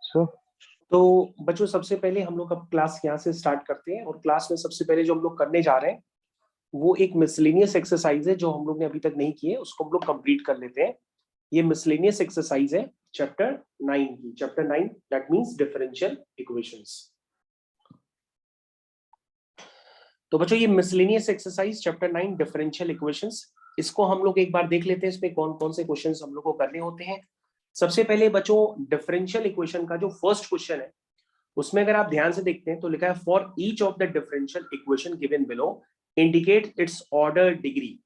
सो तो बच्चों सबसे पहले हम लोग अब क्लास यहाँ से स्टार्ट करते हैं, और क्लास में सबसे पहले जो हम लोग करने जा रहे हैं वो एक मिसलेनियस एक्सरसाइज है जो हम लोग ने अभी तक नहीं की है, उसको हम लोग कंप्लीट कर लेते हैं। ये मिसलेनियस एक्सरसाइज है चैप्टर 9 की, chapter 9 that means differential equations. तो बच्चों ये miscellaneous exercise chapter 9 differential equations, इसको हम लोग एक बार देख लेते हैं इसमें कौन कौन से क्वेश्चंस हम लोग को करने होते हैं। सबसे पहले बच्चों डिफरेंशियल इक्वेशन का जो फर्स्ट क्वेश्चन है उसमें अगर आप ध्यान से देखते हैं तो लिखा है for each of the differential equation given below indicate it's order degree.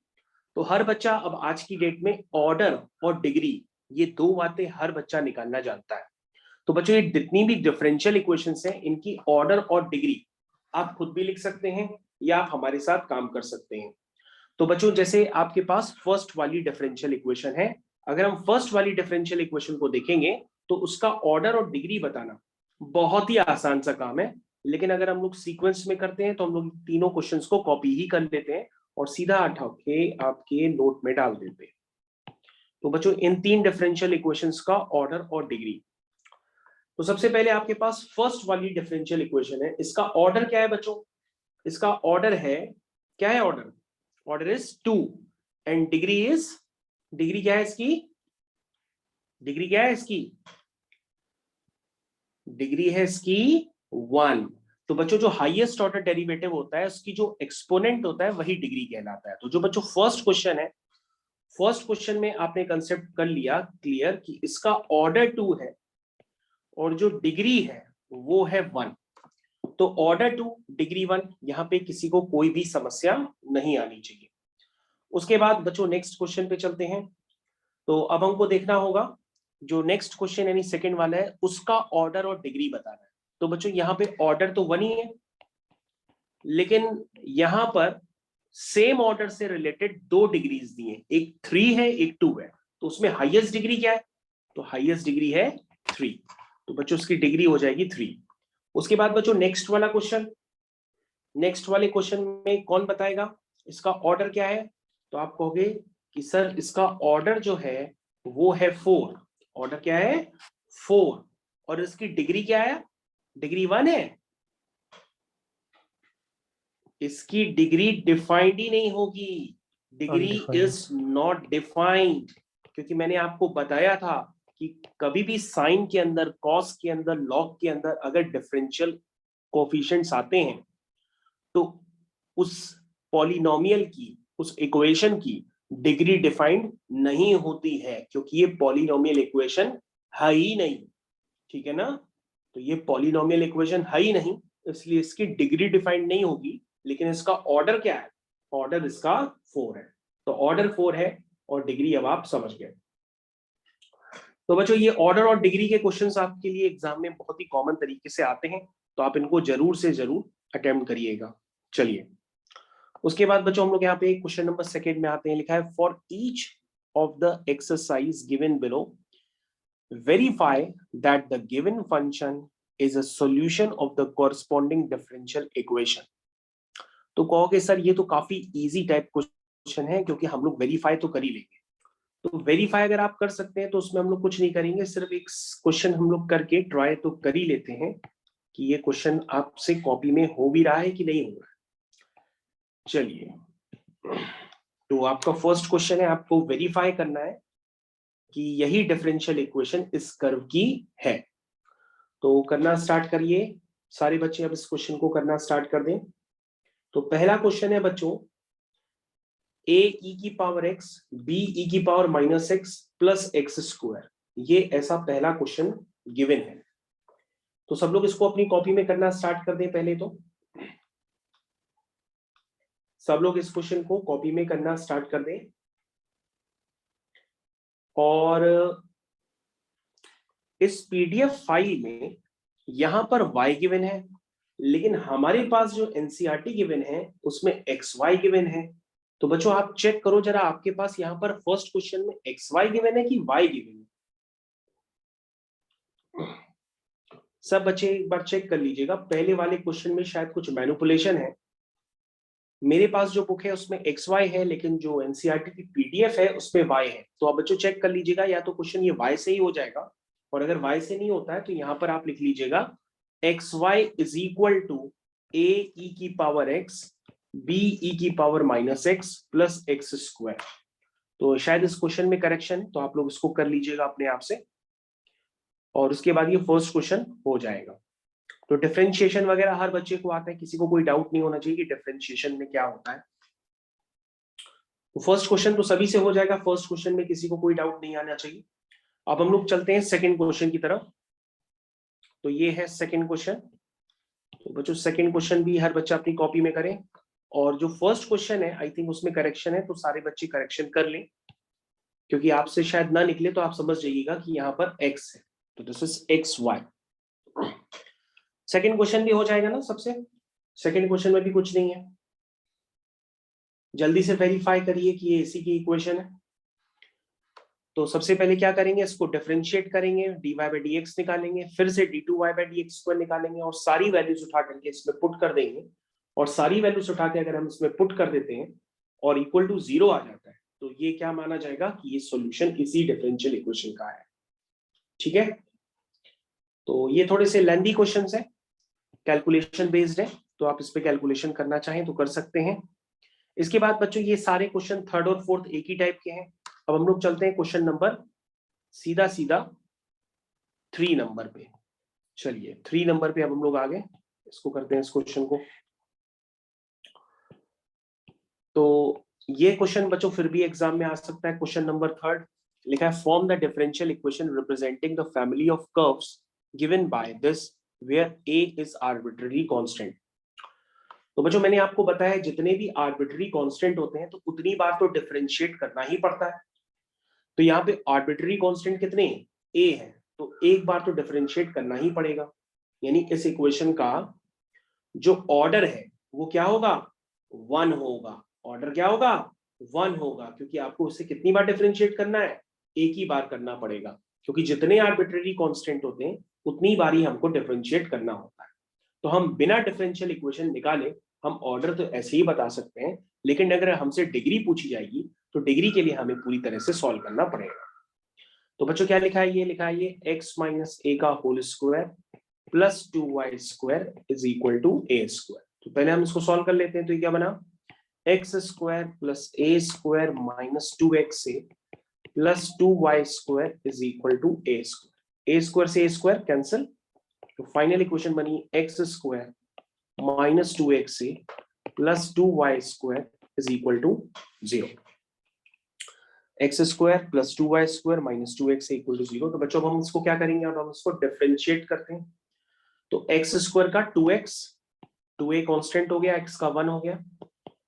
तो हर बच्चा अब आज की डेट में ऑर्डर और डिग्री ये दो बातें हर बच्चा निकालना जानता है। तो बच्चों ये जितनी भी डिफरेंशियल इक्वेशंस हैं इनकी ऑर्डर और डिग्री आप खुद भी लिख सकते हैं या आप हमारे साथ काम कर सकते हैं। तो बच्चों जैसे आपके पास फर्स्ट वाली डिफरेंशियल इक्वेशन है, अगर हम फर्स्ट वाली डिफरेंशियल इक्वेशन को देखेंगे तो उसका ऑर्डर और डिग्री बताना बहुत ही आसान सा काम है। लेकिन अगर हम लोग सीक्वेंस में करते हैं तो हम लोग तीनों क्वेश्चंस को कॉपी ही कर लेते हैं और सीधा उठा के आपके नोट में डाल देते हैं। तो बच्चों इन तीन डिफरेंशियल इक्वेशंस का ऑर्डर और डिग्री, तो सबसे पहले आपके पास फर्स्ट वाली डिफरेंशियल इक्वेशन है, इसका ऑर्डर क्या है बच्चों? इसका ऑर्डर है, क्या है order? Order is 2 and degree is, degree क्या है इसकी? डिग्री क्या है इसकी? डिग्री है इसकी 1। तो बच्चों जो हाईएस्ट ऑर्डर डेरिवेटिव होता है उसकी जो एक्सपोनेंट होता है वही डिग्री कहलाता है। तो जो बच्चों फर्स्ट क्वेश्चन है, फर्स्ट क्वेश्चन में आपने कंसेप्ट कर लिया क्लियर कि इसका ऑर्डर 2 है और जो डिग्री है वो है 1। तो ऑर्डर 2 डिग्री 1, यहां पे किसी को कोई भी समस्या नहीं आनी चाहिए। उसके बाद बच्चों नेक्स्ट क्वेश्चन पे चलते हैं। तो अब हमको देखना होगा जो नेक्स्ट क्वेश्चन यानी सेकंड वाला है उसका ऑर्डर और डिग्री बताना है। तो बच्चों यहाँ पे ऑर्डर तो 1 ही है, लेकिन यहां पर सेम ऑर्डर से रिलेटेड दो डिग्रीज दी है, एक 3 है एक 2 है। तो उसमें हाईएस्ट डिग्री क्या है? तो हाईएस्ट डिग्री है 3। तो बच्चों उसकी डिग्री हो जाएगी 3। उसके बाद बच्चों नेक्स्ट वाला क्वेश्चन, नेक्स्ट वाले क्वेश्चन में कौन बताएगा इसका ऑर्डर क्या है? तो आप कहोगे कि सर इसका ऑर्डर जो है वो है 4। ऑर्डर क्या है? 4। और इसकी डिग्री क्या है? डिग्री 1 है। इसकी डिग्री डिफाइंड ही नहीं होगी, डिग्री इज नॉट डिफाइंड, क्योंकि मैंने आपको बताया था कि कभी भी साइन के अंदर, कॉस के अंदर, लॉग के अंदर अगर डिफरेंशियल कोफिशिएंट्स आते हैं तो उस पॉलिनोमियल की, उस इक्वेशन की डिग्री डिफाइंड नहीं होती है, क्योंकि ये पॉलिनोमियल इक्वेशन है ही नहीं। ठीक है ना? तो ये पॉलिनोमियल इक्वेशन है ही नहीं, इसलिए इसकी डिग्री डिफाइंड नहीं होगी। लेकिन इसका ऑर्डर क्या है? ऑर्डर इसका 4 है। तो ऑर्डर 4 है और डिग्री अब आप समझ गए। तो बच्चों ये ऑर्डर और डिग्री के क्वेश्चंस आपके लिए एग्जाम में बहुत ही कॉमन तरीके से आते हैं, तो आप इनको जरूर से जरूर अटेम्प्ट करिएगा। चलिए उसके बाद बच्चों हम लोग यहाँ पे क्वेश्चन नंबर सेकंड में आते हैं। लिखा है for each of the exercise given below verify that the given function is a solution of the corresponding differential equation. तो कहोगे सर ये तो काफी इजी टाइप क्वेश्चन है, क्योंकि हम लोग वेरीफाई तो कर ही लेंगे। तो वेरीफाई अगर आप कर सकते हैं तो उसमें हम लोग कुछ नहीं करेंगे, सिर्फ एक क्वेश्चन हम लोग करके ट्राई तो कर ही लेते हैं कि ये क्वेश्चन आपसे कॉपी में हो भी रहा है कि नहीं हो रहा है। चलिए तो आपका फर्स्ट क्वेश्चन है, आपको वेरीफाई करना है कि यही डिफरेंशियल इक्वेशन इस कर्व की है। तो करना स्टार्ट करिए सारे बच्चे, अब इस क्वेश्चन को करना स्टार्ट कर दें। तो पहला क्वेश्चन है बच्चों, a e की पावर x b e की power minus x plus x square, ये ऐसा पहला क्वेश्चन गिवन है। तो सब लोग इसको अपनी कॉपी में करना स्टार्ट कर दें। पहले तो सब लोग इस क्वेश्चन को कॉपी में करना स्टार्ट कर दें। और इस पीडीएफ फाइल में यहां पर y गिवन है, लेकिन हमारे पास जो एनसीईआरटी गिवन है उसमें xy गिवन है। तो बच्चों आप चेक करो जरा, आपके पास यहाँ पर फर्स्ट क्वेश्चन में xy गिवन है कि y गिवन है? सब बच्चे एक बार चेक कर लीजिएगा, पहले वाले क्वेश्चन में शायद कुछ मैनिपुलेशन है। मेरे पास जो बुक है उसमें xy है, लेकिन जो एनसीईआरटी की पीडीएफ है उसमें y है। तो आप बच्चों चेक कर लीजिएगा, या तो क्वेश्चन ये y से ही हो जाएगा और अगर y से नहीं होता है तो यहां पर आप लिख लीजिएगा xy is equal to a e की पावर x b e की power -x plus x square. तो शायद इस क्वेश्चन में करेक्शन, तो आप लोग इसको कर लीजिएगा अपने आप से, और उसके बाद ये फर्स्ट क्वेश्चन हो जाएगा। तो डिफरेंशिएशन वगैरह हर बच्चे को आता है, किसी को कोई डाउट नहीं होना चाहिए कि डिफरेंशिएशन में क्या होता है। तो फर्स्ट क्वेश्चन तो सभी से हो जाएगा, फर्स्ट क्वेश्चन में किसी को कोई डाउट नहीं आना चाहिए। अब हम लोग चलते हैं सेकंड क्वेश्चन की तरफ। तो ये है सेकंड क्वेश्चन। तो बच्चों सेकंड क्वेश्चन भी हर बच्चा अपनी कॉपी में करें, और जो फर्स्ट क्वेश्चन है आई थिंक उसमें करेक्शन है, तो सारे बच्चे करेक्शन कर लें, क्योंकि आपसे शायद ना निकले तो आप समझ जाइएगा कि यहाँ पर x है, तो this is xy। Second question भी हो जाएगा ना सबसे, सेकंड क्वेश्चन में भी कुछ नहीं है, जल्दी से वेरीफाई करिए कि ये इसी की इक्वेशन है। तो सबसे पहले क्या करेंगे, इसको डिफरेंशिएट करेंगे, dy by dx निकालेंगे, फिर से d2y by dx स्क्वायर निकालेंगे, और सारी वैल्यूज उठा करके इसमें पुट कर देंगे, और सारी वैल्यूज उठा के अगर हम इसमें पुट कर देते हैं और इक्वल टू 0 आ जाता है, तो ये क्या माना जाएगा कि ये सॉल्यूशन इसी डिफरेंशियल इक्वेशन का है। ठीक है, तो ये थोड़े से लेंथी क्वेश्चंस है, कैलकुलेशन बेस्ड है, तो आप इस पे कैलकुलेशन करना चाहें तो कर सकते हैं। इसके बाद बच्चों ये सारे क्वेश्चन थर्ड और फोर्थ एक ही टाइप के हैं। अब हम लोग चलते हैं क्वेश्चन नंबर सीधा 3 नंबर पे। चलिए 3 नंबर पे अब हम लोग आगे इसको करते हैं, इस क्वेश्चन को। तो ये क्वेश्चन बच्चों फिर भी एग्जाम में आ सकता है। क्वेश्चन नंबर 3 लिखा है, form the differential equation representing the family of curves given by this where a is arbitrary constant. तो बच्चों मैंने आपको बताया जितने भी आर्बिट्ररी कांस्टेंट होते हैं तो उतनी बार तो डिफरेंशिएट करना ही पड़ता है। तो यहाँ पे आर्बिट्ररी कांस्टेंट कितने हैं, a है, तो एक बार तो डिफरेंशिएट करना ही पड़ेगा। यानी इस इक्वेशन का जो ऑर्डर है वो क्या होगा, 1 होगा। ऑर्डर क्या होगा, 1 होगा, क्योंकि आपको उसे कितनी बार डिफरेंशिएट करना है, एक ही बार करना पड़ेगा, क्योंकि जितने आर्बिट्ररी कांस्टेंट होते हैं उतनी बार ही हमको डिफरेंशिएट करना होता है। तो हम बिना डिफरेंशियल इक्वेशन निकाले हम ऑर्डर तो ऐसे ही बता सकते हैं, लेकिन अगर हमसे डिग्री पूछी जाएगी तो डिग्री के लिए हमें पूरी तरह से सॉल्व करना पड़ेगा। तो बच्चों क्या लिखा है, ये लिखा है ये x माइनस ए का whole square plus 2y square is equal to A square. तो पहले हम इसको सॉल्व कर लेते हैं। तो ये क्या बना, एक्स स्क्वायर प्लस ए स्क्वायर माइनस 2x से plus 2y square is equal to A square. A square से ए स्क्वायर कैंसिल, तो फाइनल इक्वेशन बनी एक्स स्क्वायर माइनस 2x से plus 2y square is equal to 0। X square plus 2y square minus 2x equal to 0। तो बच्चों हम इसको क्या करेंगे, अब हम इसको डिफरेंशिएट करते हैं। तो एक्स स्क्वायर का 2x, 2a कांस्टेंट हो गया, x का 1 हो गया,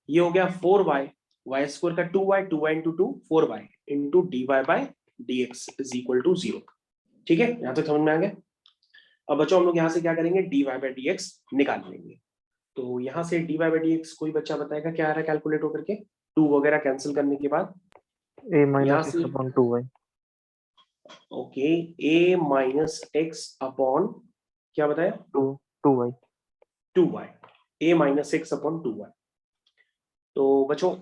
ये हो गया 4y, y स्क्वायर का 2y, 2y into 2 4y into dy by dx is equal to 0। ठीक है, यहां तक समझ में आ गया। अब बच्चों हम लोग यहाँ से क्या करेंगे, dy बाय dx निकाल लेंगे। तो यहाँ से dy बाय dx कोई बच्चा बताएगा क्या आ रहा है कैलकुलेट होकर के, 2 वगैरह कैंसिल करने के बाद a minus x upon 2y। Okay, a minus x upon क्या बताया, 2y। 2y, a minus x upon 2y। तो बच्चों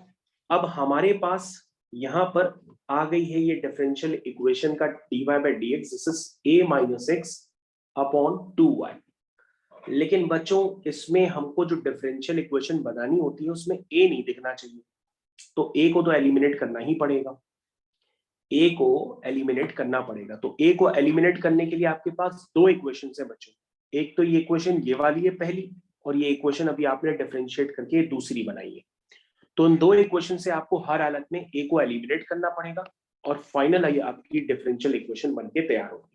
अब हमारे पास यहाँ पर आ गई है ये डिफरेंशियल इक्वेशन का dy by dx, this is a minus x upon 2y। लेकिन बच्चों इसमें हमको जो डिफरेंशियल इक्वेशन बनानी होती है उसमें a नहीं दिखना चाहिए, तो a को तो एलिमिनेट करना ही पड़ेगा, a को एलिमिनेट करना पड़ेगा। तो a को एलिमिनेट करने के लिए आपके पास दो इक्वेशंस है बच्चों, एक तो ये इक्वेशन ये वाली है पहली, और ये इक्वेशन अभी आपने डिफरेंशिएट करके दूसरी बनाई है। तो इन दो इक्वेशन से आपको हर हालत में a को एलिमिनेट करना पड़ेगा, और फाइनल आपकी डिफरेंशियल इक्वेशन बनके तैयार होगी।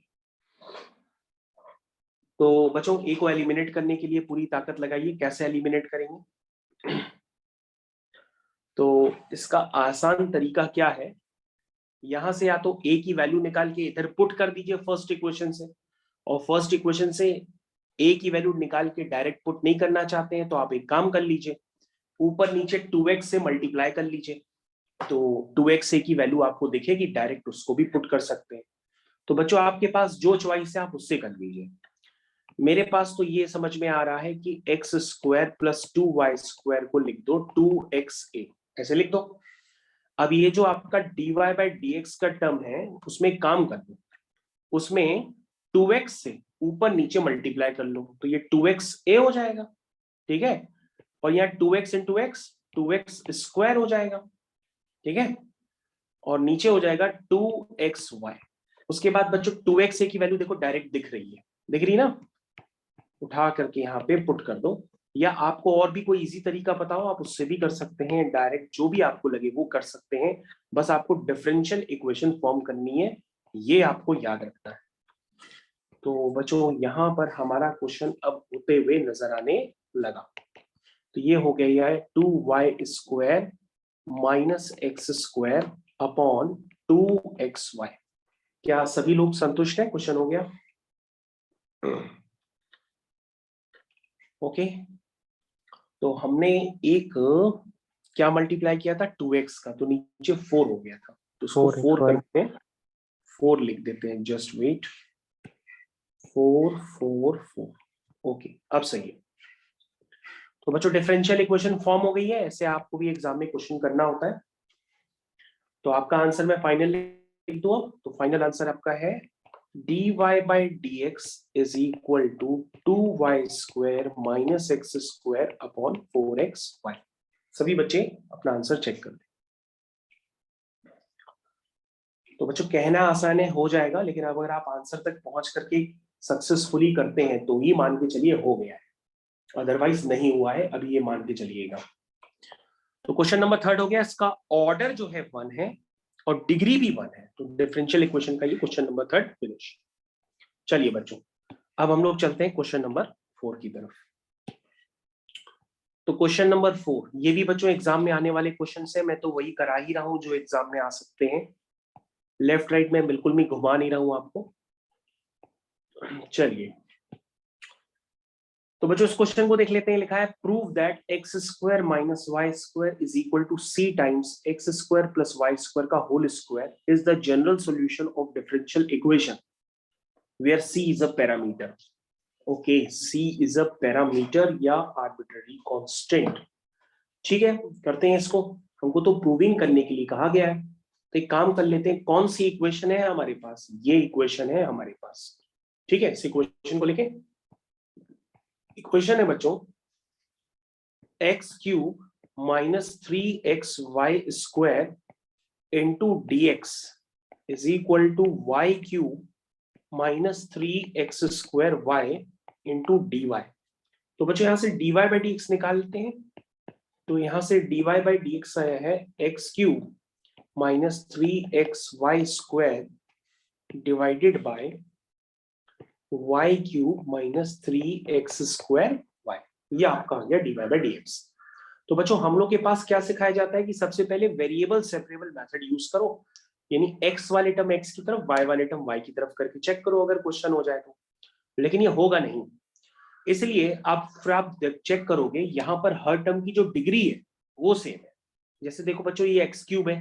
तो बच्चों a को एलिमिनेट करने के लिए पूरी ताकत लगाइए, कैसे एलिमिनेट करेंगे। तो इसका आसान तरीका क्या है, यहां से या तो a की वैल्यू निकाल के इधर पुट कर दीजिए फर्स्ट इक्वेशन से, और फर्स्ट इक्वेशन से a की वैल्यू निकाल के डायरेक्ट पुट नहीं करना चाहते हैं तो आप एक काम कर लीजिए, ऊपर नीचे 2x से मल्टीप्लाई कर लीजिए, तो 2x a की वैल्यू आपको दिखेगी, डायरेक्ट उसको भी पुट कर सकते हैं। तो बच्चों आपके पास जो चॉइस है आप उससे कर लीजिए। मेरे पास तो ये समझ में आ रहा है कि x square plus 2y square को लिख दो 2xa, ऐसे लिख दो। अब ये जो आपका dy बाय dx का टर्म है उसमें काम कर दो, उसमें 2x से ऊपर नीचे मल्टीप्लाई कर लो तो ये 2xa हो जाएगा, ठीक है। और यहाँ 2x into x 2x square हो जाएगा, ठीक है। और नीचे हो जाएगा 2xy। उसके बाद बच्चों 2xa की वैल्यू देखो डायरेक्ट दिख रही है, दिख रही ना, उठा करके यहाँ पे पुट कर दो। या आपको और भी कोई इजी तरीका पता हो आप उससे भी कर सकते हैं, डायरेक्ट जो भी आपको लगे वो कर सकते हैं। बस आपको डिफरेंशियल इक्वेशन फॉर्म करनी है, ये आपको याद रखना है। तो बच्चों यहाँ पर हमारा क्वेश्चन अब होते हुए नजर आने लगा। तो ये हो गया है 2y square minus x square upon 2xy। क्या सभी लोग संतुष्ट हैं? क्वेश्चन हो गया। ओके, तो हमने एक क्या मल्टीप्लाई किया था 2x का, तो नीचे 4 हो गया था, तो इसको 4 करते हैं, 4 लिख देते हैं, जस्ट वेट, 4 4 4। ओके, अब सही है। तो बच्चों डिफरेंशियल इक्वेशन फॉर्म हो गई है, ऐसे आपको भी एग्जाम में क्वेश्चन करना होता है। तो आपका आंसर मैं फाइनल लिख दूं, तो फाइनल आंसर आपका है dy by dx is equal to 2y square minus x square upon 4xy। सभी बच्चे अपना आंसर चेक कर लें। तो बच्चों कहना आसान है, हो जाएगा, लेकिन अगर आप आंसर तक पहुंच करके सक्सेसफुली करते हैं तो ही मान के चलिए हो गया है, अदरवाइज नहीं हुआ है, अभी ये मान के चलिएगा। तो क्वेश्चन नंबर 3 हो गया, इसका ऑर्डर जो है 1 है और डिग्री भी 1 है, तो डिफरेंशियल इक्वेशन का ये क्वेश्चन नंबर 3 फिनिश। चलिए बच्चों, अब हम लोग चलते हैं क्वेश्चन नंबर 4 की तरफ। तो क्वेश्चन नंबर 4 ये भी बच्चों एग्जाम में आने वाले क्वेश्चन है, मैं तो वही करा ही रहा हूं जो एग्जाम में आ सकते हैं, लेफ्ट राइट में बिल्कुल भी घुमा नहीं रहा हूं आपको। चलिए, तो बच्चों इस क्वेश्चन को देख लेते हैं। लिखा है prove that X square minus Y square is equal to C times x square plus Y square का whole square is the general solution of differential equation where C is a parameter. Okay, C is a parameter या arbitrary constant. ठीक है, करते हैं इसको, हमको तो proving करने के लिए कहा गया है, तो एक काम कर लेते हैं, कौन सी इक्वेशन है हमारे पास, ये इक्वेशन है हमारे पास। ठीक है, इस इक्वेशन को लिखें। इक्वेशन है बच्चों x cube minus 3xy square into dx is equal to y cube minus 3x square y into dy। तो बच्चों यहां से dy बाई dx निकाल लेते हैं, तो यहां से dy बाई dx आया है x cube minus 3xy square divided by y cube minus 3x square y, ये आपका आ गया dy बाई dx। तो बच्चों हम लोग के पास क्या सिखाया जाता है कि सबसे पहले वेरिएबल सेपरेबल मेथड यूज करो, यानी x वाले टर्म x की तरफ, y वाले टर्म y की तरफ करके चेक करो अगर क्वेश्चन हो जाए तो, लेकिन ये होगा नहीं, इसलिए आप चेक करोगे यहाँ पर हर टर्म की जो डिग्री है वो सेम है। जैसे देखो बच्चों ये एक्स क्यूब है,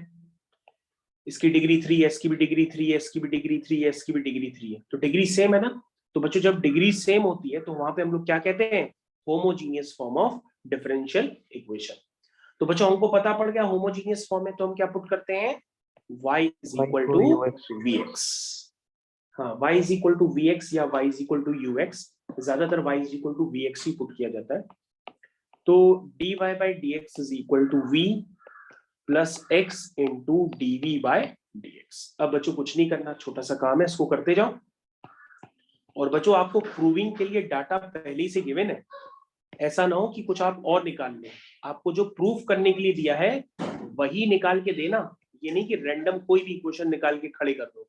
इसकी डिग्री 3 है, इसकी भी डिग्री 3 है, इसकी भी डिग्री 3 है, इसकी भी डिग्री 3 है, तो डिग्री सेम है ना। तो बच्चों जब डिग्री सेम होती है तो वहां पे हम लोग क्या कहते हैं, homogeneous form of differential equation. तो बच्चों हमको पता पड़ गया होमोजीनियस फॉर्म है, तो हम क्या पुट करते हैं, y is equal to vx। हाँ, y is equal to vx या y is equal to ux, ज्यादातर y is equal to vx ही पुट किया जाता है। तो dy by dx is equal to v plus x into dv by dx। अब बच्चों कुछ नहीं करना, छोटा सा काम है, इसको करते जाओ। और बच्चों आपको प्रूविंग के लिए डाटा पहले ही से गिवन है, ऐसा ना हो कि कुछ आप और निकाल लें, आपको जो प्रूफ करने के लिए दिया है वही निकाल के देना, ये नहीं कि रैंडम कोई भी क्वेश्चन निकाल के खड़े कर दो।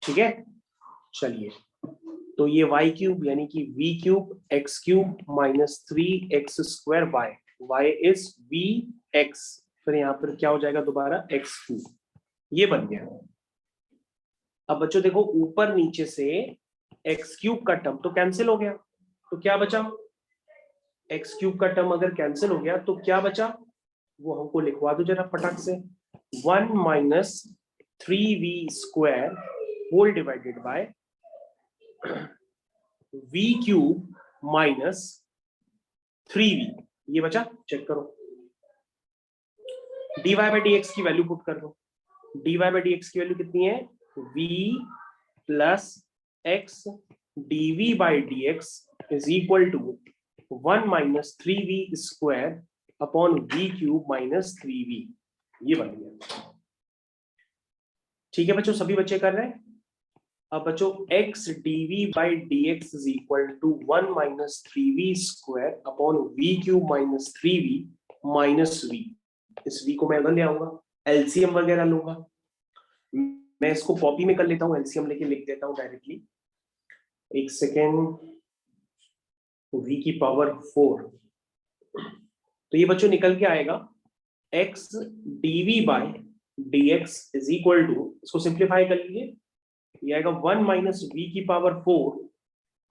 ठीक है, चलिए, तो ये y क्यूब यानी कि v cube x cube minus 3x square y, y is vx, फिर यहाँ पर क्या हो जाएगा दोबारा x क्यूब, ये बन गया। अब बच्चों देखो ऊपर नीचे से x क्यूब का टर्म तो कैंसिल हो गया, तो क्या बचा, x क्यूब का टर्म अगर कैंसिल हो गया तो क्या बचा, वो हमको लिखवा दो जरा फटाक से, 1 minus 3v square whole divided by v cube minus 3v, ये बचा, चेक करो। dy बाई dx की वैल्यू पुट कर दो, dy बाई dx की वैल्यू कितनी है v plus x dv by dx is equal to 1 minus 3v square upon v cube minus 3v। ये बन गया। ठीक है बच्चों, सभी बच्चे कर रहे हैं। अब बच्चों x dv by dx is equal to 1 minus 3v square upon v cube minus 3v minus v। इस v को मैं उधर ले आऊंगा, एलसीएम वगैरह लूंगा। मैं इसको कॉपी में कर लेता हूँ, एलसीएम लेके लिख देता हूँ डायरेक्टली। एक सेकेंड, v की पावर 4, तो ये बच्चों निकल के आएगा x dv by dx is equal to, इसको सिंप्लीफाई कर लीजिए, ये आएगा 1 माइनस v की power 4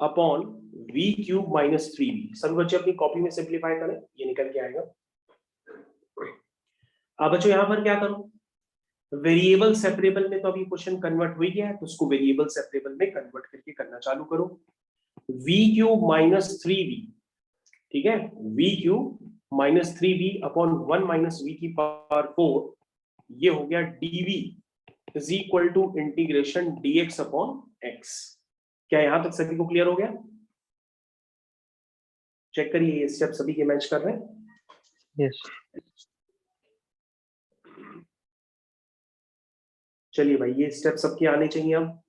upon v cube minus 3v। सभी बच्चे अपनी कॉपी में सिंप्लीफाई करें, ये निकल के आएगा। अब बच्चों यहां पर क्या करूं, वेरिएबल सेपरेबल में तो अभी क्वेश्चन कन्वर्ट हो ही गया है, तो उसको वेरिएबल सेपरेबल में कन्वर्ट करके करना चालू करो। v क्यूब माइनस 3v, ठीक है, v cube minus 3v upon 1 minus v की पावर 4, ये हो गया dv is equal to integration dx upon x। क्या यहां तक सभी को क्लियर हो गया? चेक करिए ये स्टेप सभी के मैच कर रहे हैं। यस। चलिए भाई, ये स्टेप सबके आने चाहिए अब।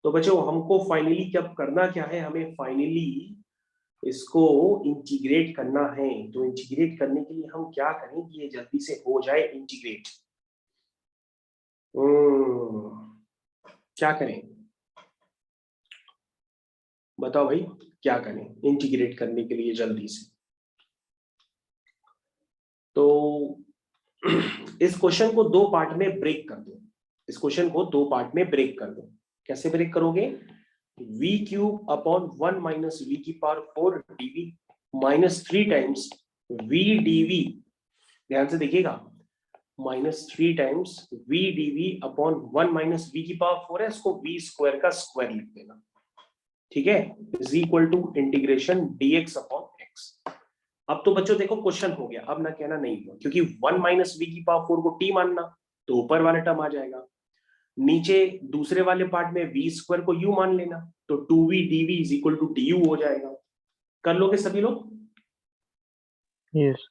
तो बच्चों हमको फाइनली क्या करना, क्या है, हमें फाइनली इसको इंटीग्रेट करना है। तो इंटीग्रेट करने के लिए हम क्या करें कि ये जल्दी से हो जाए इंटीग्रेट। क्या करें बताओ भाई, क्या करें इंटीग्रेट करने के लिए जल्दी से? तो इस क्वेश्चन को दो पार्ट में ब्रेक कर दो, इस क्वेश्चन को दो पार्ट में ब्रेक कर दो। कैसे ब्रेक करोगे? v cube upon 1 minus v की power 4 dv minus 3 times v dv, ध्यान से देखिएगा, minus 3 times v dv upon 1 minus v की पावर 4 है, इसको v स्क्वायर का स्क्वायर लिख देना, ठीक है, is equal to integration dx upon x। अब तो बच्चों देखो क्वेश्चन हो गया, अब ना कहना नहीं हुआ, क्योंकि 1 माइनस v की पावर 4 को t मानना, तो ऊपर वाला टर्म आ जाएगा। नीचे दूसरे वाले पार्ट में v स्क्वायर को u मान लेना, तो 2v dv is equal to du हो जाएगा। कर लोगे सभी लोग? यस।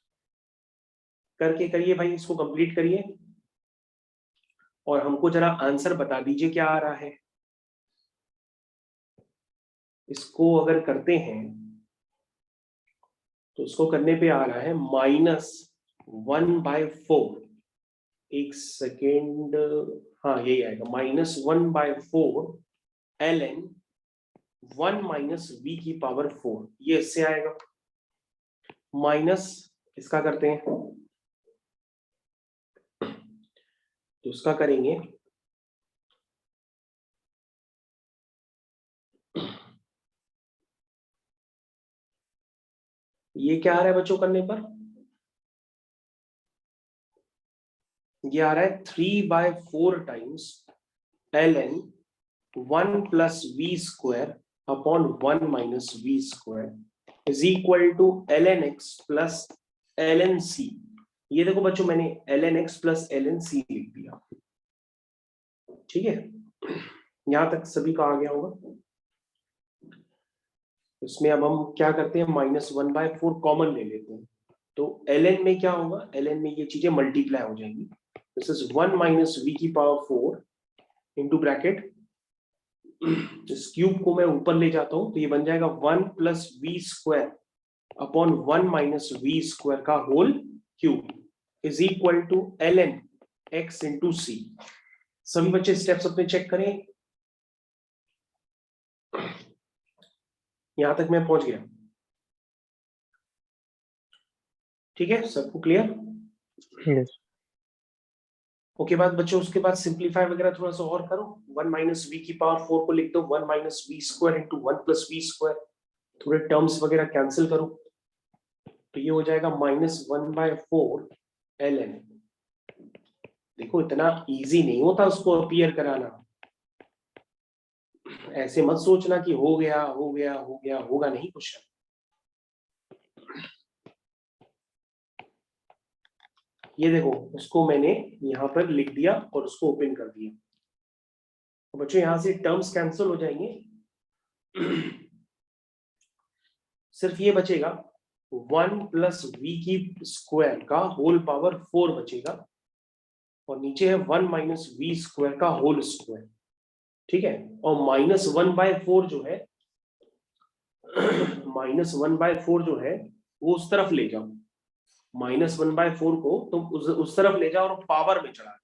करके करिए भाई, इसको कंप्लीट करिए और हमको जरा आंसर बता दीजिए क्या आ रहा है। इसको अगर करते हैं तो इसको करने पे आ रहा है -1/4। एक सेकेंड, हाँ यही आएगा, -1/4 ln 1 माइनस v की पावर 4, ये इससे आएगा। माइनस इसका करते हैं, तो इसका करेंगे ये क्या आ रहा है बच्चों करने पर? ये आ रहा है 3/4 times ln 1 plus v square upon 1 minus v square is equal to ln x plus ln c। ये देखो बच्चों, मैंने ln x plus ln c लिख दिया, ठीक है, यहां तक सभी का आ गया होगा। इसमें अब हम क्या करते हैं, -1/4 कॉमन ले लेते हैं, तो ln में क्या होगा, ln में ये चीजें मल्टीप्लाई हो जाएंगी। दिस इज 1 माइनस v की पावर 4 इंटू ब्रैकेट, इस क्यूब को मैं ऊपर ले जाता हूं, तो ये बन जाएगा 1 plus v square upon 1 minus v square का whole cube is equal to ln x into c। सभी बच्चे स्टेप्स अपने चेक करें, यहां तक मैं पहुंच गया, ठीक है, सबको क्लियर? यस। ओके बाद बच्चों, उसके बाद सिंप्लीफाई वगैरह थोड़ा सा और करो। 1 माइनस वी की पावर 4 को लिख दो 1 minus v square into 1 plus v square, थोड़े टर्म्स वगैरह कैंसिल करो, तो ये हो जाएगा -1/4 ln। देखो इतना इजी नहीं होता उसको अपीयर कराना, ऐसे मत सोचना कि हो गया हो गया हो गया, होगा नहीं क्वेश्चन। ये देखो, उसको मैंने यहाँ पर लिख दिया और उसको ओपन कर दिया, तो बच्चों यहां से टर्म्स कैंसिल हो जाएंगे, सिर्फ ये बचेगा 1 प्लस वी की स्क्वायर का होल पावर 4 बचेगा, और नीचे है 1 माइनस वी स्क्वायर का होल स्क्वायर, ठीक है। और -1/4 जो है, -1/4 जो है वो उस तरफ ले जाओ, -1/4 को तुम उस तरफ ले जाओ और पावर में चढ़ा दो,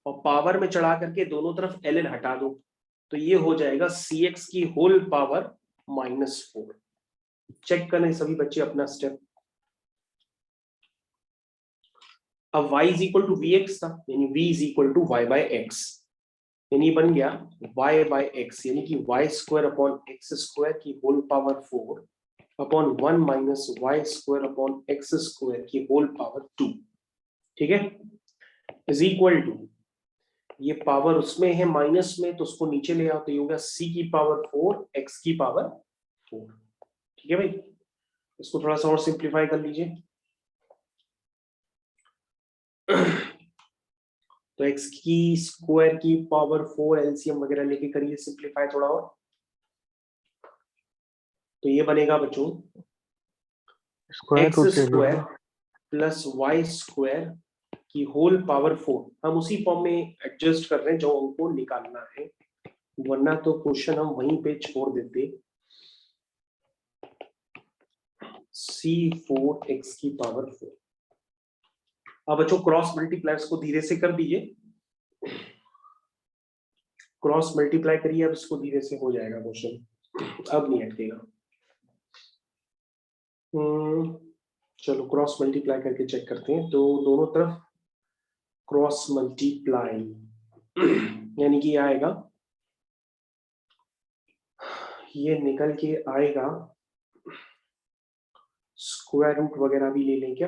और पावर में चढ़ा करके दोनों तरफ ln हटा दो, तो ये हो जाएगा cx की होल पावर -4। चेक करें सभी बच्चे अपना स्टेप। अब y is equal to vx था, यानी v is equal to y/x, यानी बन गया y/x, यानी कि y square upon x square की whole power 4 upon 1 minus y square upon x square की होल पावर 2, ठीक है, इज इक्वल टू, ये पावर उसमें है माइनस में, तो उसको नीचे ले आओ, तो ये होगा c की पावर 4 x की पावर 4, ठीक है भाई। इसको थोड़ा सा और सिंप्लीफाई कर लीजिए। तो x की स्क्वायर की पावर 4 एलसीएम वगैरह लेके करिए सिंप्लीफाई थोड़ा और, तो ये बनेगा बच्चों स्क्वायर x रूट ले स्क्वायर लीजिए। प्लस y स्क्वायर की होल पावर 4। हम उसी फॉर्म में एडजस्ट कर रहे हैं जो हमको निकालना है, वरना तो क्वेश्चन हम वहीं पे छोड़ देते। c4x की पावर 4। अब बच्चों क्रॉस मल्टीप्लायर्स को धीरे से कर दीजिए, क्रॉस मल्टीप्लाई करिए, अब इसको धीरे से हो जाएगा क्वेश्चन, अब नहीं अटकेगा। चलो क्रॉस मल्टीप्लाई करके चेक करते हैं। तो दोनों तरफ क्रॉस मल्टीप्लाई, यानी कि आएगा, ये निकल के आएगा, स्क्वायर रूट वगैरह भी ले लें क्या,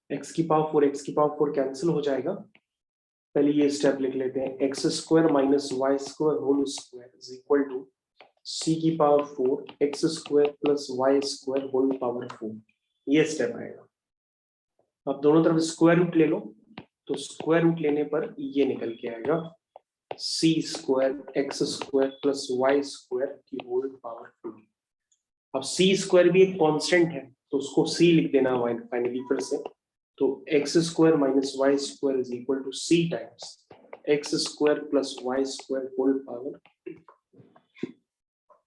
x की पावर 4 कैंसिल हो जाएगा। पहले ये स्टेप लिख लेते हैं, x square minus Y square whole square is equal to c की power 4 x square plus Y square whole power 4, ये स्टेप आएगा। अब दोनों तरफ स्क्वायर रूट ले लो, तो स्क्वायर रूट लेने पर ये निकल के आएगा c square x square plus Y square की होल पावर 4। अब c स्क्वायर भी एक कांस्टेंट है, तो उसको c लिख देना फाइनली फिर से, तो x square minus Y square is equal to c times x square plus Y square whole power,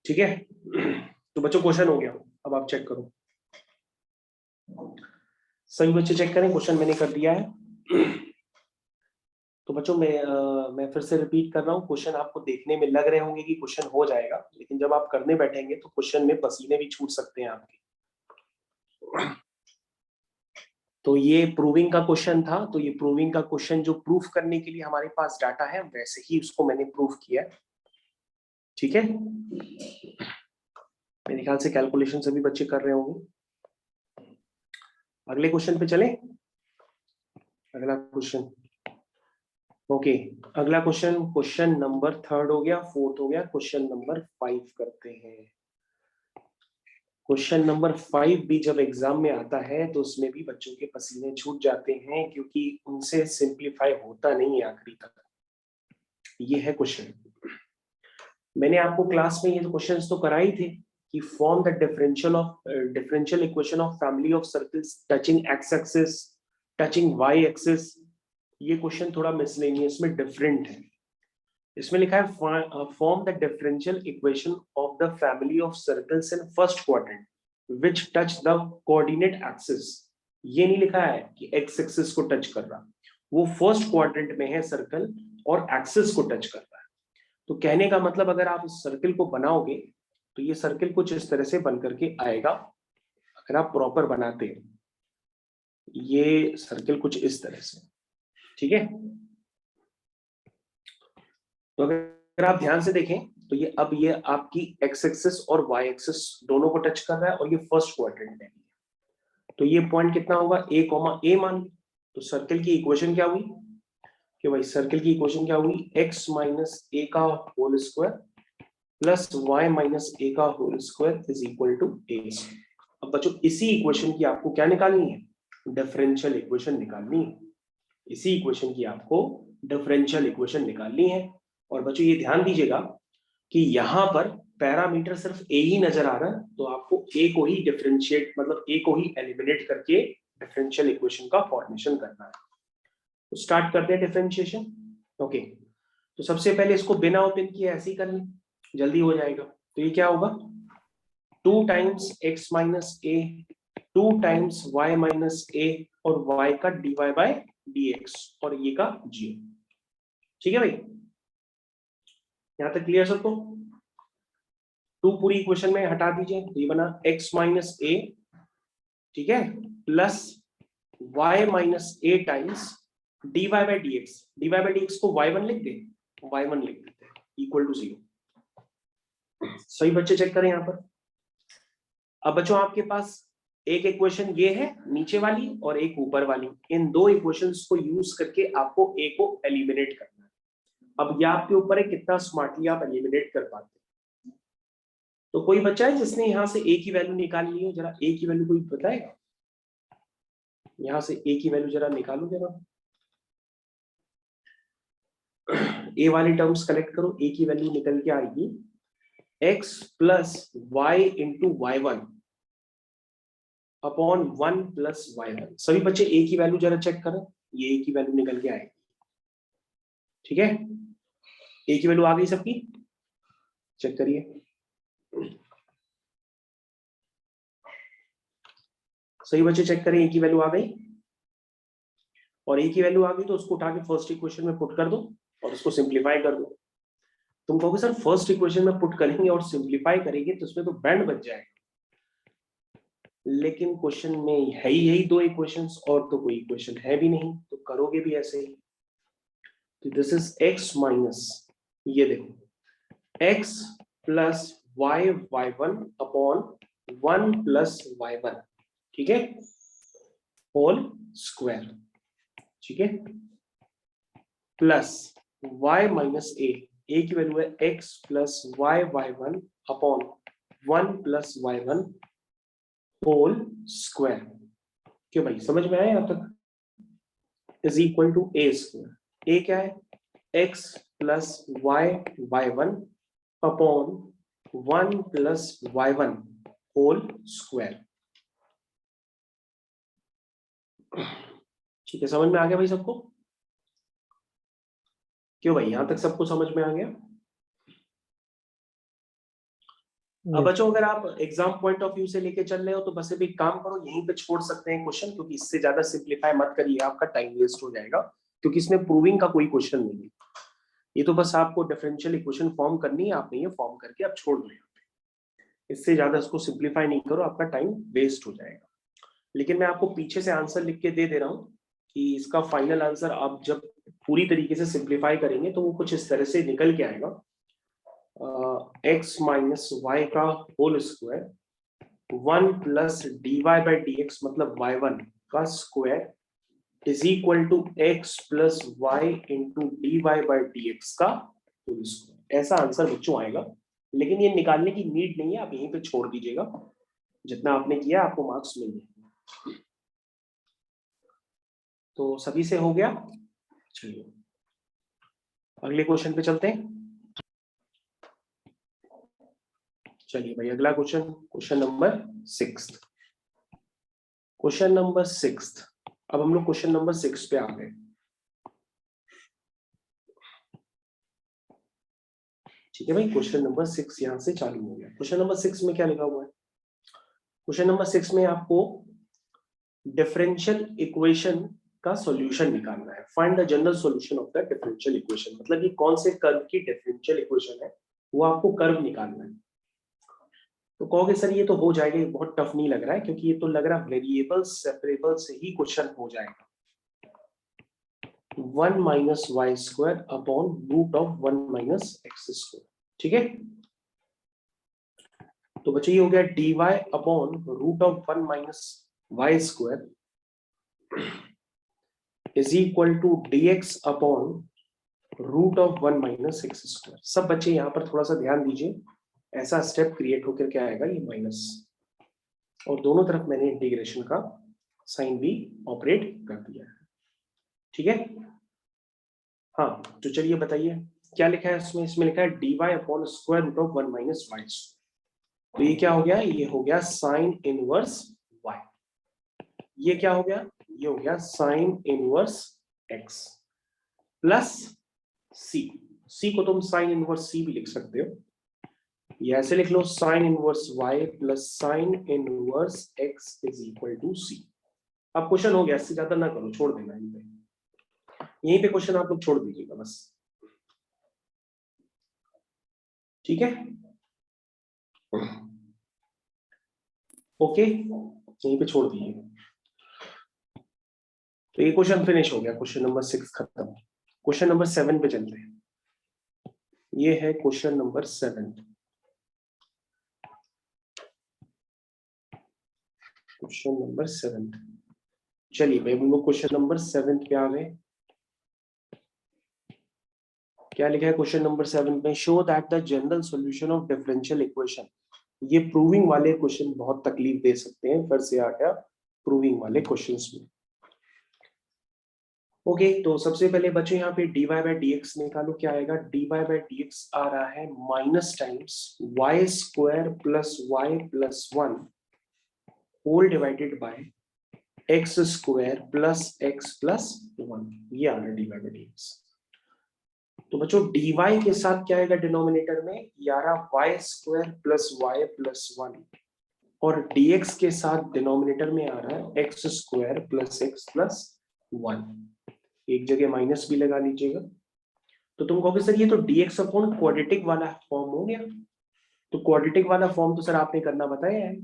ठीक है। तो बच्चों क्वेश्चन हो गया, अब आप चेक करो, सभी बच्चे चेक करें, क्वेश्चन मैंने कर दिया है। तो बच्चों मैं फिर से रिपीट कर रहा हूँ, क्वेश्चन आपको देखने में लग रहे होंगे कि क्वेश्चन हो जाएगा, लेकिन जब आप करने बैठेंगे तो क्वेश्चन में पसीने भी छूट सकते हैं आपके। तो ये प्रूविंग का क्वेश्चन था, तो ये प्रूविंग का क्वेश्चन जो प्रूफ करने के लिए हमारे पास डाटा है वैसे ही उसको मैंने प्रूफ किया, ठीक है। मेरे ख्याल से कैलकुलेशन सभी बच्चे कर रहे होंगे। अगले क्वेश्चन पे चलें, अगला क्वेश्चन, ओके अगला क्वेश्चन, क्वेश्चन नंबर 3 हो गया, 4 हो गया, क्वेश्चन नंबर 5 करते हैं। क्वेश्चन नंबर 5 भी जब एग्जाम में आता है तो उसमें भी बच्चों के पसीने छूट जाते हैं, क्योंकि उनसे सिंप्लीफाई होता नहीं है आखिरी तक। ये है क्वेश्चन, मैंने आपको क्लास में ये क्वेश्चंस तो कराई थे कि form the differential equation of family of circles touching x axis touching y axis. ये क्वेश्चन थोड़ा मिसलेनियस में डिफरेंट है, इसमें लिखा है form the differential equation of the family of circles in first quadrant which touch the coordinate axis. ये नहीं लिखा है कि एक्स एक्सिस को टच कर रहा, वो फर्स्ट क्वाड्रेंट में है सर्कल और एक्सिस को टच कर रहा है। तो कहने का मतलब अगर आप इस सर्कल को बनाओगे तो ये सर्कल कुछ इस तरह से बन करके आएगा, अगर आप प्रॉपर बनाते हैं ये सर्कल कुछ इस तरह से, ठीक है। तो अगर आप ध्यान से देखें तो ये अब ये आपकी एक्स एक्सिस और वाई एक्सिस दोनों को टच कर रहा है और ये फर्स्ट क्वाड्रेंट में है, तो ये पॉइंट कितना होगा a, मान ली। तो सर्कल की इक्वेशन क्या हुई कि भाई सर्कल की इक्वेशन क्या हुई, x माइनस a का whole square plus y minus a का whole square is equal to a। अब बच्चों इसी इक्वेशन की आपको क्या निकालनी है, डिफरेंशियल इक्वेशन निकालनी है। इसी इक्वेशन की आपको डिफरेंशियल इक्वेशन निकालनी है। और बच्चों ये ध्यान दीजिएगा कि यहाँ पर पैरामीटर सिर्फ ए ही नजर आ रहा है, तो आपको ए को ही डिफरेंशिएट मतलब ए को ही एलिमिनेट करके डिफरेंशियल इक्वेशन का फॉर्मेशन करना है। तो स्टार्ट करते हैं डिफरेंशिएशन। ओके, तो सबसे पहले इसको बिना ओपन किए ऐसे ही कर लें, जल्दी हो जाएगा। तो ये क्या होगा, 2 टाइम्स x माइनस ए, 2 टाइम्स y माइनस ए और y का dy बाय dx और ये का g। ठीक है भाई, यहां तक क्लियर सबको? 2 पूरी इक्वेशन में हटा दीजिए, तो ये बना x माइनस ए, ठीक है, plus y minus A times dy by dx को y1 लिख दे, y1 लिख देते हैं इक्वल टू 0। सही बच्चे चेक करें यहाँ पर। अब बच्चों आपके पास एक इक्वेशन ये है नीचे वाली और एक ऊपर वाली, इन दो इक्वेशंस को यूज करके आपको ए को एलिमिनेट करना है। अब ये आपके ऊपर है कितना स्मार्टली आप एलिमिनेट कर पाते हैं। तो कोई बच्चा है जिसने यहां से ए की वैल्यू निकाल ली हो, जरा ए की वैल्यू कोई बताएगा? यहां से ए की वैल्यू जरा निकालो जरा, ए वाली टर्म्स कलेक्ट करो। ए की वैल्यू निकल के आएगी x plus y into y1 upon 1 plus y1। सभी बच्चे ए की वैल्यू जरा चेक करें, ये ए की वैल्यू निकल के आएगी। ठीक है, ए की वैल्यू आ गई सबकी, चेक करिए। सही बच्चे चेक करें, ए की वैल्यू आ गई। और ए की वैल्यू आ गई तो उसको उठा के फर्स्ट इक्वेशन में पुट कर दो और उसको सिंप्लीफाई कर दो। तुम कहोगे सर फर्स्ट इक्वेशन में पुट करेंगे और सिंप्लीफाई करेंगे तो उसमें तो बैंड बच जाएगा, लेकिन क्वेश्चन में है ही यही दो इक्वेशंस और तो कोई इक्वेशन है भी नहीं, तो करोगे भी ऐसे ही। तो दिस इज x माइनस, ये देखो x plus Y y1 upon 1 plus y1, ठीक है, होल स्क्वायर, ठीक है, plus y minus a, a की वैल्यू है x plus Y y1 upon 1 plus y1 whole square. क्यों भाई, समझ में आया यहाँ तक? Is equal to A square. A क्या है, x plus Y y1 upon 1 plus y1 whole square. ठीक है, समझ में आ गया भाई सबको? क्यों भाई, यहां तक सबको समझ में आ गया? अब बच्चों अगर आप एग्जाम पॉइंट ऑफ व्यू से लेके चल रहे हो तो बस एक काम करो, यहीं पे छोड़ सकते हैं क्वेश्चन, क्योंकि इससे ज्यादा सिंप्लीफाई मत करिए, आपका टाइम वेस्ट हो जाएगा, क्योंकि इसमें प्रूविंग का कोई क्वेश्चन नहीं है। ये तो बस आपको डिफरेंशियल इक्वेशन फॉर्म करनी है, आपने ये फॉर्म करके आप छोड़ दो यहाँ पे। इससे ज्यादा इसको सिंप्लीफाई नहीं करो, आपका टाइम वेस्ट हो जाएगा। लेकिन मैं आपको पीछे से आंसर लिख के दे रहा हूँ कि इसका फाइनल आंसर आप जब पूरी तरीके से सिंप्लीफाई करेंगे तो वो कुछ इस तरह से निकल के आएगा, x माइनस वाई का whole square 1 plus dy by dx मतलब y1 का square is equal to x plus y into dy by dx का होल स्क्वायर। ऐसा आंसर बच्चों आएगा, लेकिन ये निकालने की नीड नहीं है, आप यहीं पे छोड़ दीजिएगा, जितना आपने किया आपको मार्क्स मिल जाएंगे। तो सभी से हो गया, चलिए अगले क्वेश्चन पे चलते हैं। चलिए भाई अगला question, question number 6। Question number 6, अब हम लोग क्वेश्चन नंबर 6 पे आ गए। ठीक है भाई, क्वेश्चन नंबर 6 यहां से चालू हो गया। क्वेश्चन नंबर 6 में क्या लिखा हुआ है? क्वेश्चन नंबर 6 में आपको डिफरेंशियल इक्वेशन का सॉल्यूशन निकालना है। Find the general solution of the differential equation, मतलब ये कौन से कर्व की डिफरेंशियल इक्वेशन है, वो आपको कर्व निकालना है। तो कहोगे सर ये तो हो जाएगा, ये बहुत टफ नहीं लग रहा है, क्योंकि ये तो लग रहा है वेरिएबल सेपरेबल से ही क्वेश्चन हो जाएगा। 1 minus Y square upon root of 1 minus x square, ठीक है। तो बच्चों ये हो गया dy upon root of 1 minus Y square is equal to dx upon root of 1 minus x square. सब बच्चे यहाँ पर थोड़ा सा ध्यान दीजिए, ऐसा स्टेप क्रिएट होकर क्या आएगा, ये माइनस, और दोनों तरफ मैंने इंटीग्रेशन का साइन भी ऑपरेट कर दिया है, ठीक है। हाँ तो चलिए बताइए क्या लिखा है इसमें? इसमें लिखा है dy upon square root of 1 minus y। तो ये क्या हो गया? ये हो गया साइन इनवर्स y। ये क्या हो गया? ये हो गया sign inverse x plus c को तुम साइन इनवर्स c भी लिख सकते हो। ये ऐसे लिख लो, sine inverse y plus sine inverse x is equal to c। अब क्वेश्चन हो गया, इससे ज्यादा ना करो, छोड़ देना यहीं पे क्वेश्चन आप लोग छोड़ दीजिएगा बस, ठीक है? ओके, यहीं पे छोड़ दीजिए। तो ये क्वेश्चन फिनिश हो गया, क्वेश्चन नंबर 6 खत्म। क्वेश्चन नंबर 7 पे चलते हैं। ये है क्वेश्चन नंबर 7। Question number 7। चलिए भाई, हम लोग क्वेश्चन नंबर 7 पे आ गए। क्या लिखा है क्वेश्चन नंबर 7 में? Show that the general solution of differential equation. ये प्रूविंग वाले क्वेश्चन बहुत तकलीफ दे सकते हैं, फिर से आ गया प्रूविंग वाले क्वेश्चंस में। ओके, तो सबसे पहले बच्चों यहाँ पे dy बाई डी एक्स निकालो। क्या आएगा? dy बाई डी एक्स आ रहा है minus times y square plus Y plus 1 whole divided by x square plus x plus 1। ये आ रहा है dy बाई डी एक्स। तो बच्चों dy के साथ क्या आएगा डिनोमिनेटर में? ये आ रहा y square plus Y plus 1, और dx के साथ डिनोमिनेटर में आ रहा है x square plus x plus 1। एक जगह माइनस भी लगा लीजिएगा। तो तुम कहोगे सर ये तो dx अपॉन क्वाड्रेटिक वाला फॉर्म हो गया। तो क्वाड्रेटिक वाला फॉर्म तो सर आपने करना बताया है।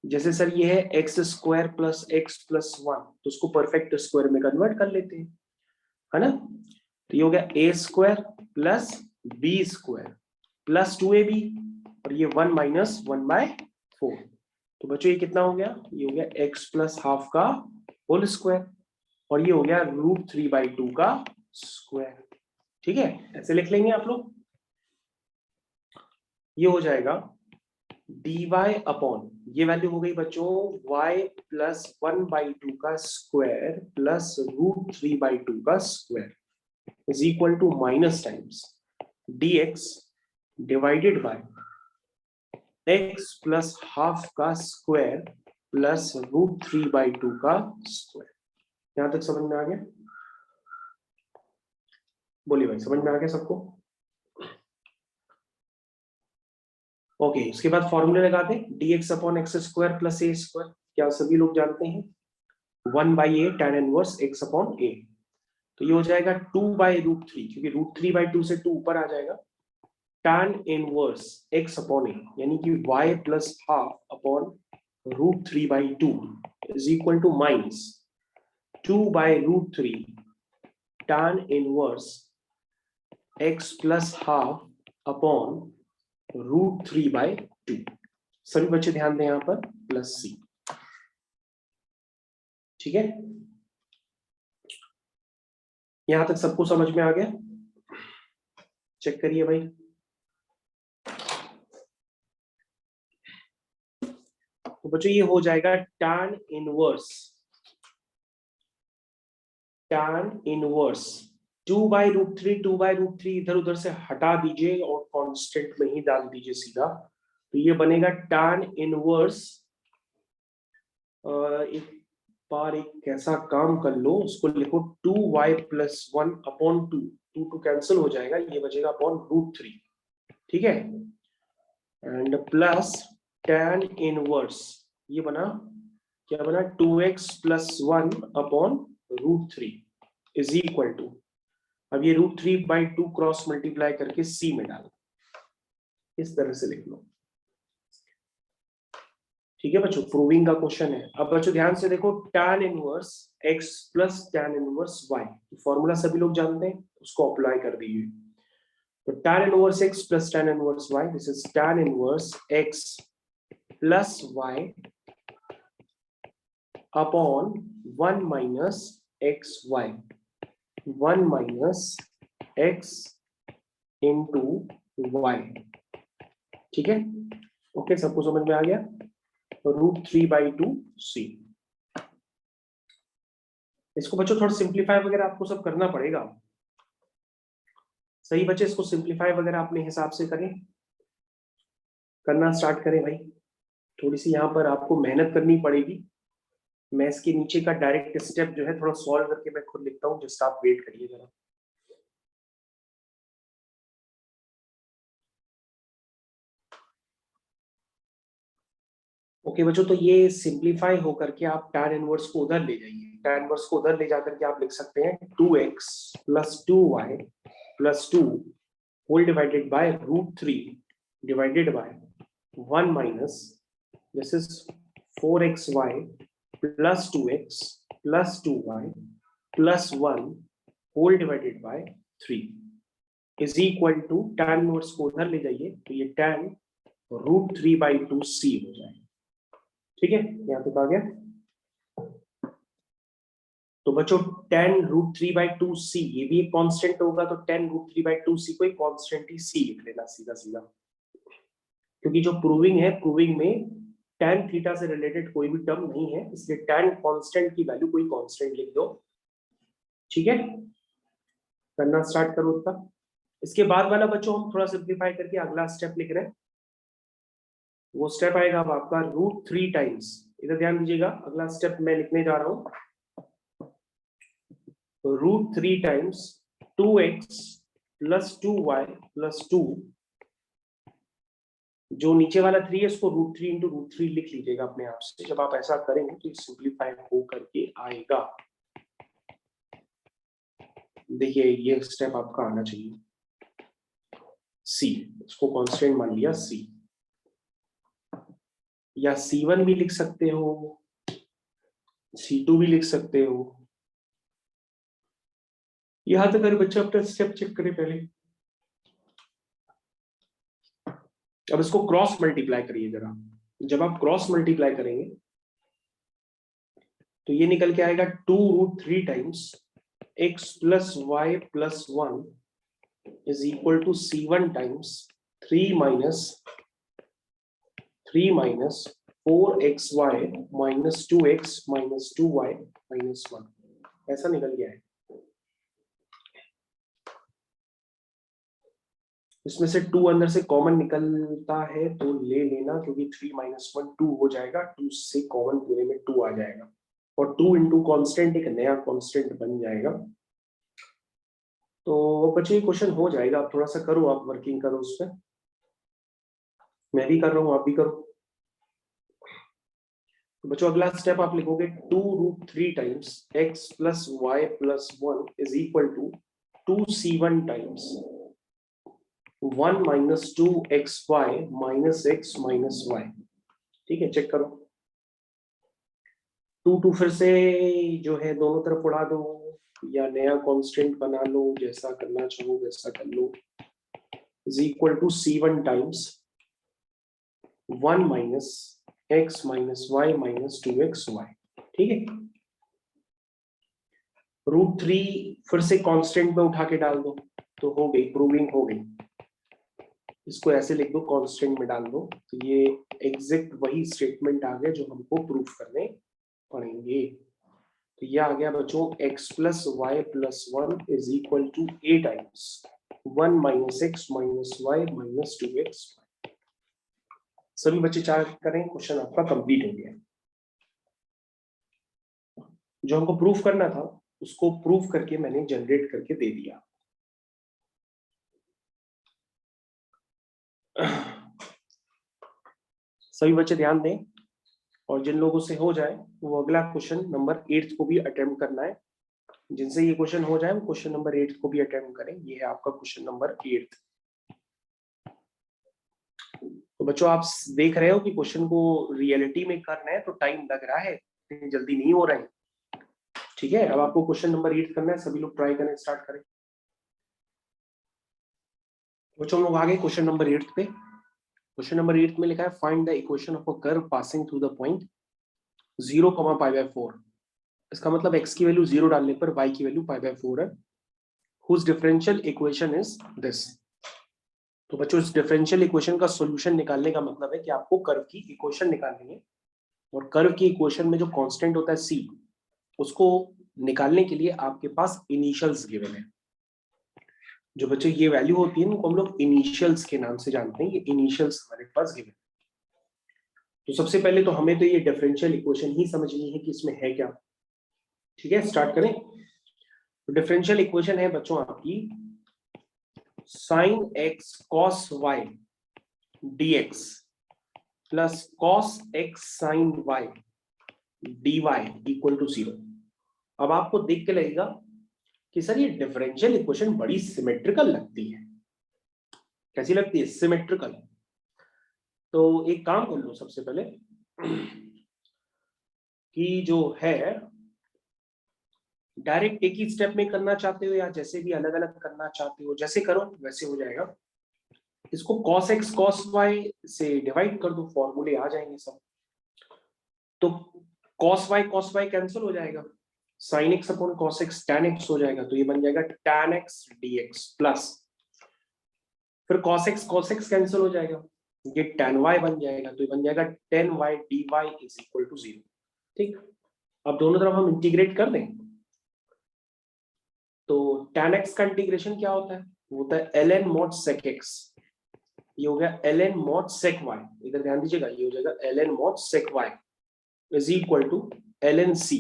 जैसे सर ये है x square plus x plus 1, तो उसको परफेक्ट स्क्वायर में कन्वर्ट कर लेते हैं, है ना? तो ये हो गया A square plus B square plus 2ab, और ये 1 माइनस 1/4। तो बच्चों ये कितना हो गया? ये हो गया x प्लस हाफ का होल स्क्वायर, और ये हो गया √3/2 का स्क्वायर। ठीक है, ऐसे लिख लेंगे आप लोग। ये हो जाएगा dy अपॉन, ये वैल्यू हो गई बच्चों y प्लस 1/2 का स्क्वायर प्लस √3/2 का square is equal to minus times dx divided by x plus half का स्क्वायर प्लस √3/2 का स्क्वायर। यहां तक समझ में आ गया? बोलिए भाई, समझ में आ गया सबको? ओके, इसके बाद फॉर्मूले लगाते हैं dx upon X square plus ए स्क्वायर। क्या सभी लोग जानते हैं? 1/a tan inverse x upon a। तो ये हो जाएगा 2/√3, क्योंकि √3/2 से 2 ऊपर आ जाएगा। tan inverse x upon a, यानी कि y plus half upon √3/2 is equal to minus 2/√3 tan inverse x plus half upon √3/2। सभी बच्चे ध्यान दें यहाँ पर प्लस c। ठीक है, यहां तक सबको समझ में आ गया? चेक करिए भाई। तो बच्चों ये हो जाएगा tan इनवर्स 2/√3 इधर उधर से हटा दीजिए और कांस्टेंट में ही डाल दीजिए सीधा। तो ये बनेगा tan इनवर्स, एक बार एक कैसा काम कर लो, उसको लिखो 2y प्लस 1 अपॉन 2, 2 कैंसिल हो जाएगा, ये बचेगा अपॉन √3। ठीक है, एंड प्लस tan इनवर्स, ये बना क्या बना? 2x plus 1 upon √3 is equal to, अब ये √3/2 क्रॉस मल्टीप्लाई करके c में डालो, इस तरह से लिख लो। ठीक है बच्चों, प्रूविंग का क्वेश्चन है। अब बच्चों ध्यान से देखो, tan inverse x plus tan inverse y, formula सभी लोग जानते हैं, उसको अप्लाई कर दीजिए। तो tan inverse x plus tan inverse y, this is tan inverse x plus y upon 1 minus xy, 1 minus x into y। ठीक है, ओके, सबको समझ में आ गया? √3/2 c। इसको बच्चों थोड़ा सिंप्लीफाई वगैरह आपको सब करना पड़ेगा। सही बच्चे, इसको सिंप्लीफाई वगैरह अपने हिसाब से करें, करना स्टार्ट करें भाई। थोड़ी सी यहाँ पर आपको मेहनत करनी पड़ेगी। मैं इसके नीचे का डायरेक्ट स्टेप जो है थोड़ा सॉल्व करके मैं खुद लिखता हूँ, जस्ट आप वेट करिए जरा। ओके बच्चों, तो ये सिंप्लीफाई होकर के आप tan इनवर्स को उधर ले जाइए। tan इनवर्स को उधर ले जाकर के आप लिख सकते हैं 2x plus 2y plus 2 whole divided by √3 divided by 1 minus this is 4xy plus 2x plus 2y plus 1 whole divided by 3 is equal to tan inverse को उधर ले जाइए, तो ये tan √3/2c हो जाएगा। ठीक है, यहाँ तक आ गया। तो बच्चों tan √3/2c ये भी एक कांस्टेंट होगा, तो tan √3/2c को एक कांस्टेंट ही c लिख लेना सीधा सीधा, क्योंकि जो प्रूविंग है, प्रूविंग में tan थीटा से रिलेटेड कोई भी टर्म नहीं है, इसलिए tan कांस्टेंट की वैल्यू कोई कांस्टेंट लिख दो। ठीक है, करना स्टार्ट करो उसका। इसके बाद वाला बच्चों हम थोड़ा सिंप्लीफाई करके अगला स्टेप लिख रहे हैं। वो स्टेप आएगा अब आपका √3 टाइम्स, इधर ध्यान दीजिएगा, अगला स्टेप मैं लिखने जा रहा हूं √3 times 2x plus 2y plus 2, जो नीचे वाला 3 है इसको √3 इंटू √3 लिख लीजिएगा अपने आप से। जब आप ऐसा करेंगे तो सिंप्लीफाई हो करके आएगा। देखिए ये स्टेप आपका आना चाहिए c, इसको कांस्टेंट मान लिया c, या c1 भी लिख सकते हो, c2 भी लिख सकते हो। यहां तक अगर बच्चा अपना स्टेप चेक करे पहले। अब इसको क्रॉस मल्टीप्लाई करिए जरा। जब आप क्रॉस मल्टीप्लाई करेंगे तो ये निकल के आएगा 2√3 times x plus Y plus 1 is equal to c1 times 3 minus 4xy minus 2x minus 2y minus 1, ऐसा निकल गया है। इसमें से 2 अंदर से कॉमन निकलता है तो ले लेना, क्योंकि 3 माइनस 1 2 हो जाएगा, 2 से कॉमन पूरे में 2 आ जाएगा, और 2 इंटू कॉन्स्टेंट एक नया कॉन्स्टेंट बन जाएगा। तो बच्चे क्वेश्चन हो जाएगा, आप थोड़ा सा करो, आप वर्किंग करो उस पर, मैं भी कर रहा हूँ, आप भी करो। तो बच्चों अगला स्टेप आप लिखोगे 2√3 times x plus Y plus 1 is equal to 2c1 times 1 minus 2xy minus x minus y। ठीक है, चेक करो। 2 फिर से जो है दोनों तरफ उड़ा दो, या नया कांस्टेंट बना लो, जैसा करना चाहो वैसा कर लो। Is equal to c1 times 1 minus x minus y minus 2xy। ठीक है, √3 फिर से कांस्टेंट में उठा के डाल दो, तो हो गई, प्रूविंग हो गई। इसको ऐसे लिख दो, कांस्टेंट में डाल दो, तो ये एग्जैक्ट वही स्टेटमेंट आ गया जो हमको प्रूफ करने पड़ेंगे। तो ये आ गया बच्चों x plus Y plus 1 is equal to a times 1 minus x minus y minus 2x। सभी बच्चे चार करें, क्वेश्चन आपका कंप्लीट हो गया। जो हमको प्रूफ करना था उसको प्रूफ करके मैंने जनरेट करके दे दिया। सभी बच्चे ध्यान दें, और जिन लोगों से हो जाए वो अगला क्वेश्चन नंबर 8 को भी अटेम्प्ट करना है। जिनसे ये क्वेश्चन हो जाए वो क्वेश्चन नंबर 8 को भी अटेम्प्ट करें। ये है आपका क्वेश्चन नंबर 8। तो बच्चों आप देख रहे हो कि क्वेश्चन को रियलिटी में करना है तो टाइम लग रहा है, जल्दी नहीं हो रहा है। ठीक है, अब आपको क्वेश्चन नंबर 8 करना है, सभी लोग ट्राई करने स्टार्ट करें। बच्चों लोग आगे क्वेश्चन नंबर 8 पे। क्वेश्चन नंबर 8 में लिखा है find the equation of a curve passing through the point 0, π/4। इसका मतलब x की वैल्यू 0 डालने पर y की वैल्यू π/4 है। whose differential equation is this। तो बच्चों इस डिफरेंशियल इक्वेशन का सॉल्यूशन निकालने का मतलब है कि आपको कर्व की इक्वेशन निकालनी है, और कर्व की इक्वेशन में जो कांस्टेंट होता है c, उसको निकालने के लिए आपके पास इनिशियल्स गिवन है। जो बच्चे ये वैल्यू होती है उनको हम लोग इनिशियल्स के नाम से जानते हैं, ये इनिशियल्स हमारे पास गिवन। तो सबसे पहले तो हमें तो ये डिफरेंशियल इक्वेशन ही समझनी है कि इसमें है क्या। ठीक है, स्टार्ट करें। तो डिफरेंशियल इक्वेशन है बच्चों आपकी sin x cos y dx plus cos x sin y dy equal to 0। अब आपको देख के लगेगा कि सर ये डिफरेंशियल इक्वेशन बड़ी सिमेट्रिकल लगती है। कैसी लगती है? सिमेट्रिकल। तो एक काम कर लो सबसे पहले कि जो है डायरेक्ट एक ही स्टेप में करना चाहते हो या जैसे भी अलग अलग करना चाहते हो, जैसे करो वैसे हो जाएगा। इसको cos x cos y से डिवाइड कर दो, फॉर्मूले आ जाएंगे सब। तो cos y कैंसिल हो जाएगा, sin x upon cos x tan x हो जाएगा, तो ये बन जाएगा tan x dx प्लस फिर cos x कैंसिल हो जाएगा, ये tan y बन जाएगा, तो ये बन जाएगा tan y dy is equal to 0। ठीक, अब दोनों तरफ हम इंटीग्रेट कर दें तो tan x का इंटीग्रेशन क्या होता है? वो होता है ln mod sec x। ये हो गया ln mod sec y, इधर ध्यान दीजिएगा, ये हो जाएगा ln mod sec y is equal to ln c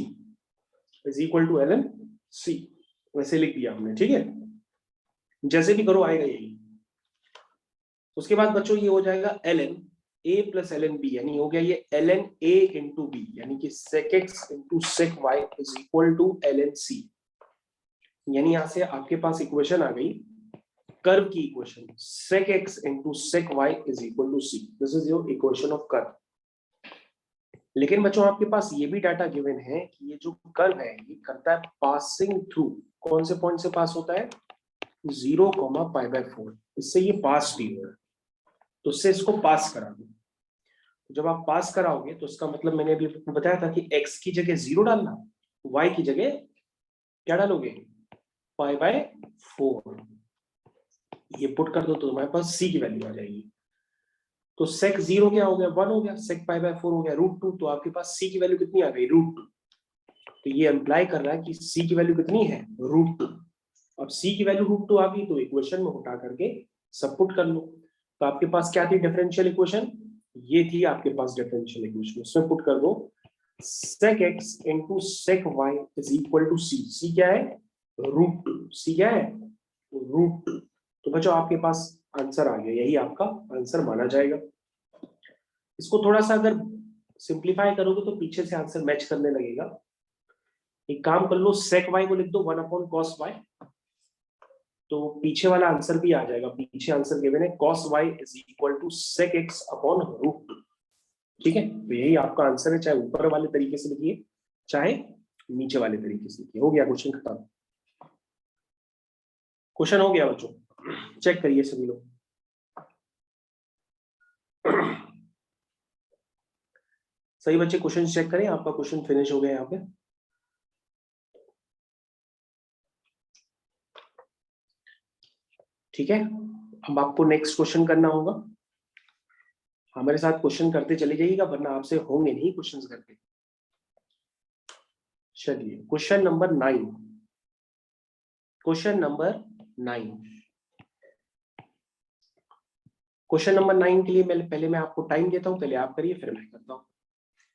is equal to ln c। वैसे लिख दिया हमने, ठीक है, जैसे भी करो आएगा यही। उसके बाद बच्चों ये हो जाएगा ln a plus ln b, यानी हो गया ये ln a इंटू b, यानी कि sec x into sec y is equal to ln c। यानी यहां से आपके पास इक्वेशन आ गई कर्व की equation, sec x into sec y is equal to c। This is your equation of curve. लेकिन बच्चों आपके पास ये भी डाटा गिवन है कि ये जो कर्व है ये करता है पासिंग थ्रू, कौन से पॉइंट से पास होता है? 0,π/4। इससे ये पास भी हो रहा है, तो इससे इसको पास करा दो। जब आप पास कराओगे तो इसका मतलब मैंने अभी आपको बताया था कि x की जगह 0 डालना, y की जगह क्या डालोगे? π/4। ये पुट कर दो तो तुम्हारे पास c की वैल्यू आ जाएगी। तो sec 0 क्या हो गया? 1 हो गया, sec π/4 हो गया √2, तो आपके पास c की वैल्यू कितनी आ गई? √2। तो ये इंप्लाई कर रहा है कि c की वैल्यू कितनी है? √2। अब c की वैल्यू √2 आ गई तो इक्वेशन में उठा करके सब पुट कर लो। तो आपके पास क्या थी डिफरेंशियल इक्वेशन? ये थी आपके पास डिफरेंशियल इक्वेशन, उसमें पुट कर दो sec x into sec y is equal to c। c क्या है? √2। c क्या है? √2। तो बच्चों आपके पास आंसर आ गया, यही आपका आंसर माना जाएगा। इसको थोड़ा सा अगर सिंप्लीफाई करोगे तो पीछे से आंसर मैच करने लगेगा। एक काम कर लो, sec y को लिख दो 1 अपॉन cos y, तो पीछे वाला आंसर भी आ जाएगा। पीछे आंसर गिवन है cos y is equal to sec x upon √2। ठीक है, तो यही आपका आंसर है, चाहे ऊपर वाले तरीके से लिखिए चाहे नीचे वाले तरीके से लिखिए। हो गया क्वेश्चन खत्म। क्वेश्चन हो गया बच्चों, चेक करिए सभी लोग। सही बच्चे क्वेश्चन चेक करें, आपका क्वेश्चन फिनिश हो गया यहाँ पे। ठीक है, अब आपको नेक्स्ट क्वेश्चन करना होगा। हमारे साथ क्वेश्चन करते चले जाइएगा वरना आपसे होंगे नहीं क्वेश्चंस करके। चलिए question number 9। Question number 9, question number 9 के लिए पहले मैं आपको टाइम देता हूं, पहले आप करिए फिर मैं करता हूं।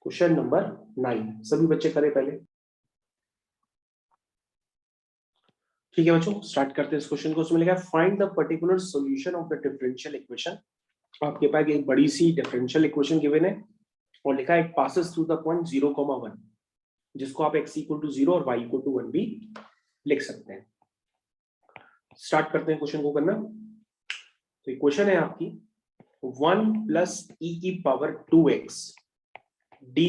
क्वेश्चन नंबर 9 सभी बच्चे करें पहले। ठीक है बच्चों, स्टार्ट करते हैं इस क्वेश्चन को। उसमें लिखा है find the particular solution of the differential equation. आपके पास एक बड़ी सी डिफरेंशियल इक्वेशन गिवन है और लिखा है it passes through the point 0,1, जिसको आप x इक्वल टू 0 और y इक्वल टू 1 भी लिख सकते हैं। स्टार्ट करते हैं क्वेश्चन को करना। तो इक्वेशन है आपकी 1 प्लस e की पावर 2x dy,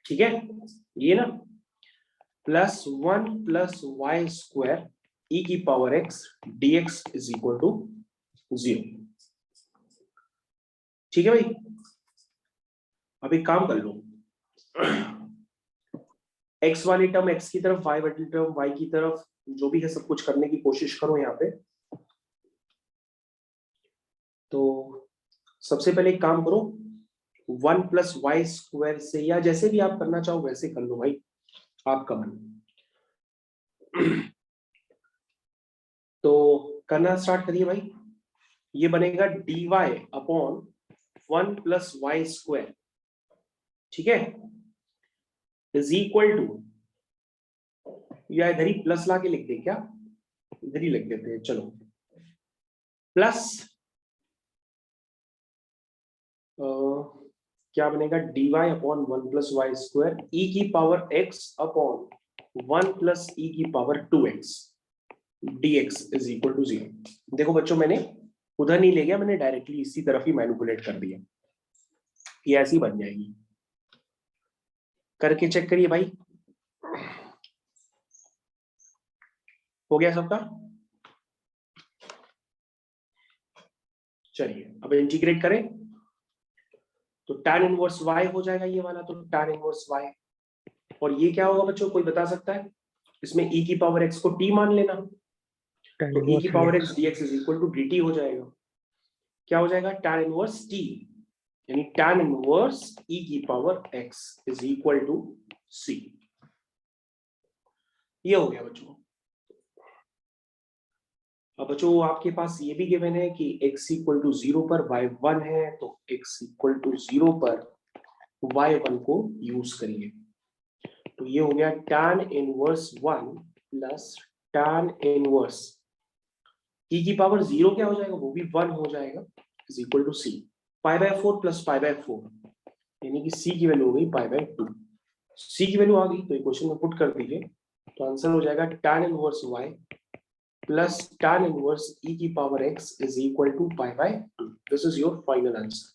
ठीक है ये ना, plus 1 plus Y square e की power x dx is equal to 0। ठीक है भाई, अब एक काम कर लो, x वाली टर्म x की तरफ, y वाली टर्म y की तरफ, जो भी है सब कुछ करने की कोशिश करो यहाँ पे। तो सबसे पहले एक काम करो, 1 प्लस वाई स्क्वायर से, या जैसे भी आप करना चाहो वैसे कर लो भाई, आपका मन। तो करना स्टार्ट करिए भाई। ये बनेगा dy upon 1 plus Y square, ठीक है, इज इक्वल टू, या इधर ही प्लस ला के लिख दे क्या, इधर ही लिख देते हैं चलो, प्लस क्या बनेगा dy upon 1 plus Y square E की power x upon 1 plus E की power 2x dx is equal to 0। देखो बच्चों, मैंने उधर नहीं ले गया, मैंने डायरेक्टली इसी तरफ ही मैनिपुलेट कर दिया, ये ऐसी बन जाएगी। करके चेक करिए भाई, हो गया सबका। चलिए अब इंटीग्रेट करें तो tan इनवर्स y हो जाएगा ये वाला, तो tan इनवर्स y, और ये क्या होगा बच्चों, कोई बता सकता है? इसमें e की पावर x को t मान लेना, तो e की power x dx is equal to dt हो जाएगा। क्या हो जाएगा? tan इनवर्स t, यानी tan इनवर्स e की power x is equal to c। ये हो गया बच्चों। अब बच्चों आपके पास ये भी गिवन है कि x इक्वल टू 0 पर y1 है, तो x इक्वल टू 0 पर y1 को यूज करिए। तो ये हो गया tan inverse 1 plus tan inverse e की पावर 0 क्या हो जाएगा, वो भी 1 हो जाएगा, is equal to c, pi by 4 plus pi by 4, यानी कि c की वैल्यू हो गई पाई बाय 2। c की वैल्यू आ गई तो इक्वेशन में पुट कर दीजिए, तो आंसर हो जाएगा tan inverse y plus tan inverse e की power x is equal to pi by 2। This is your final answer.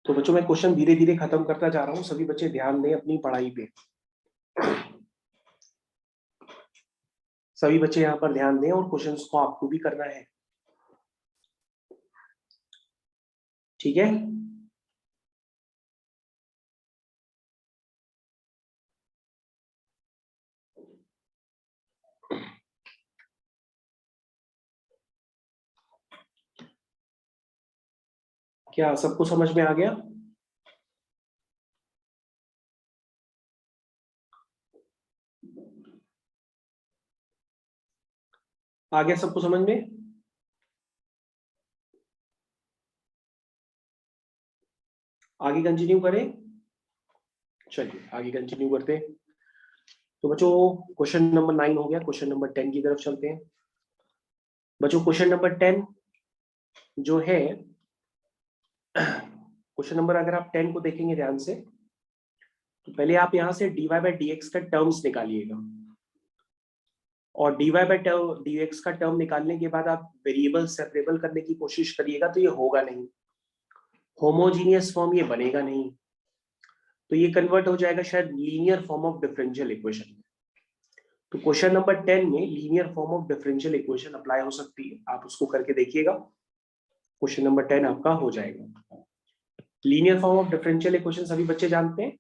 तो बच्चों मैं क्वेश्चन धीरे धीरे खत्म करता जा रहा हूं, सभी बच्चे ध्यान दें अपनी पढ़ाई पे, सभी बच्चे यहाँ पर ध्यान दें और क्वेश्चंस को आपको भी करना है, ठीक है। क्या सबको समझ में आ गया? आ गया सबको समझ में? आगे कंटिन्यू करें? चलिए आगे कंटिन्यू करते हैं। तो बच्चों क्वेश्चन नंबर 9 हो गया, क्वेश्चन नंबर 10 की तरफ चलते हैं। बच्चों क्वेश्चन नंबर 10 जो है, क्वेश्चन नंबर अगर आप 10 को देखेंगे ध्यान से, तो पहले आप यहां से dy बाय dx का टर्म्स निकालिएगा, और dy बाय dx का टर्म निकालने के बाद आप वेरिएबल सेपरेबल करने की कोशिश करिएगा, तो ये होगा नहीं, होमोजीनियस फॉर्म ये बनेगा नहीं, तो ये कन्वर्ट हो जाएगा शायद linear form of differential equation. तो क्वेश्चन नंबर 10 में linear form of differential equation apply हो सकती है, आप उसको करके देखिएगा, क्वेश्चन नंबर 10 आपका हो जाएगा। Linear form of differential equation सभी बच्चे जानते हैं,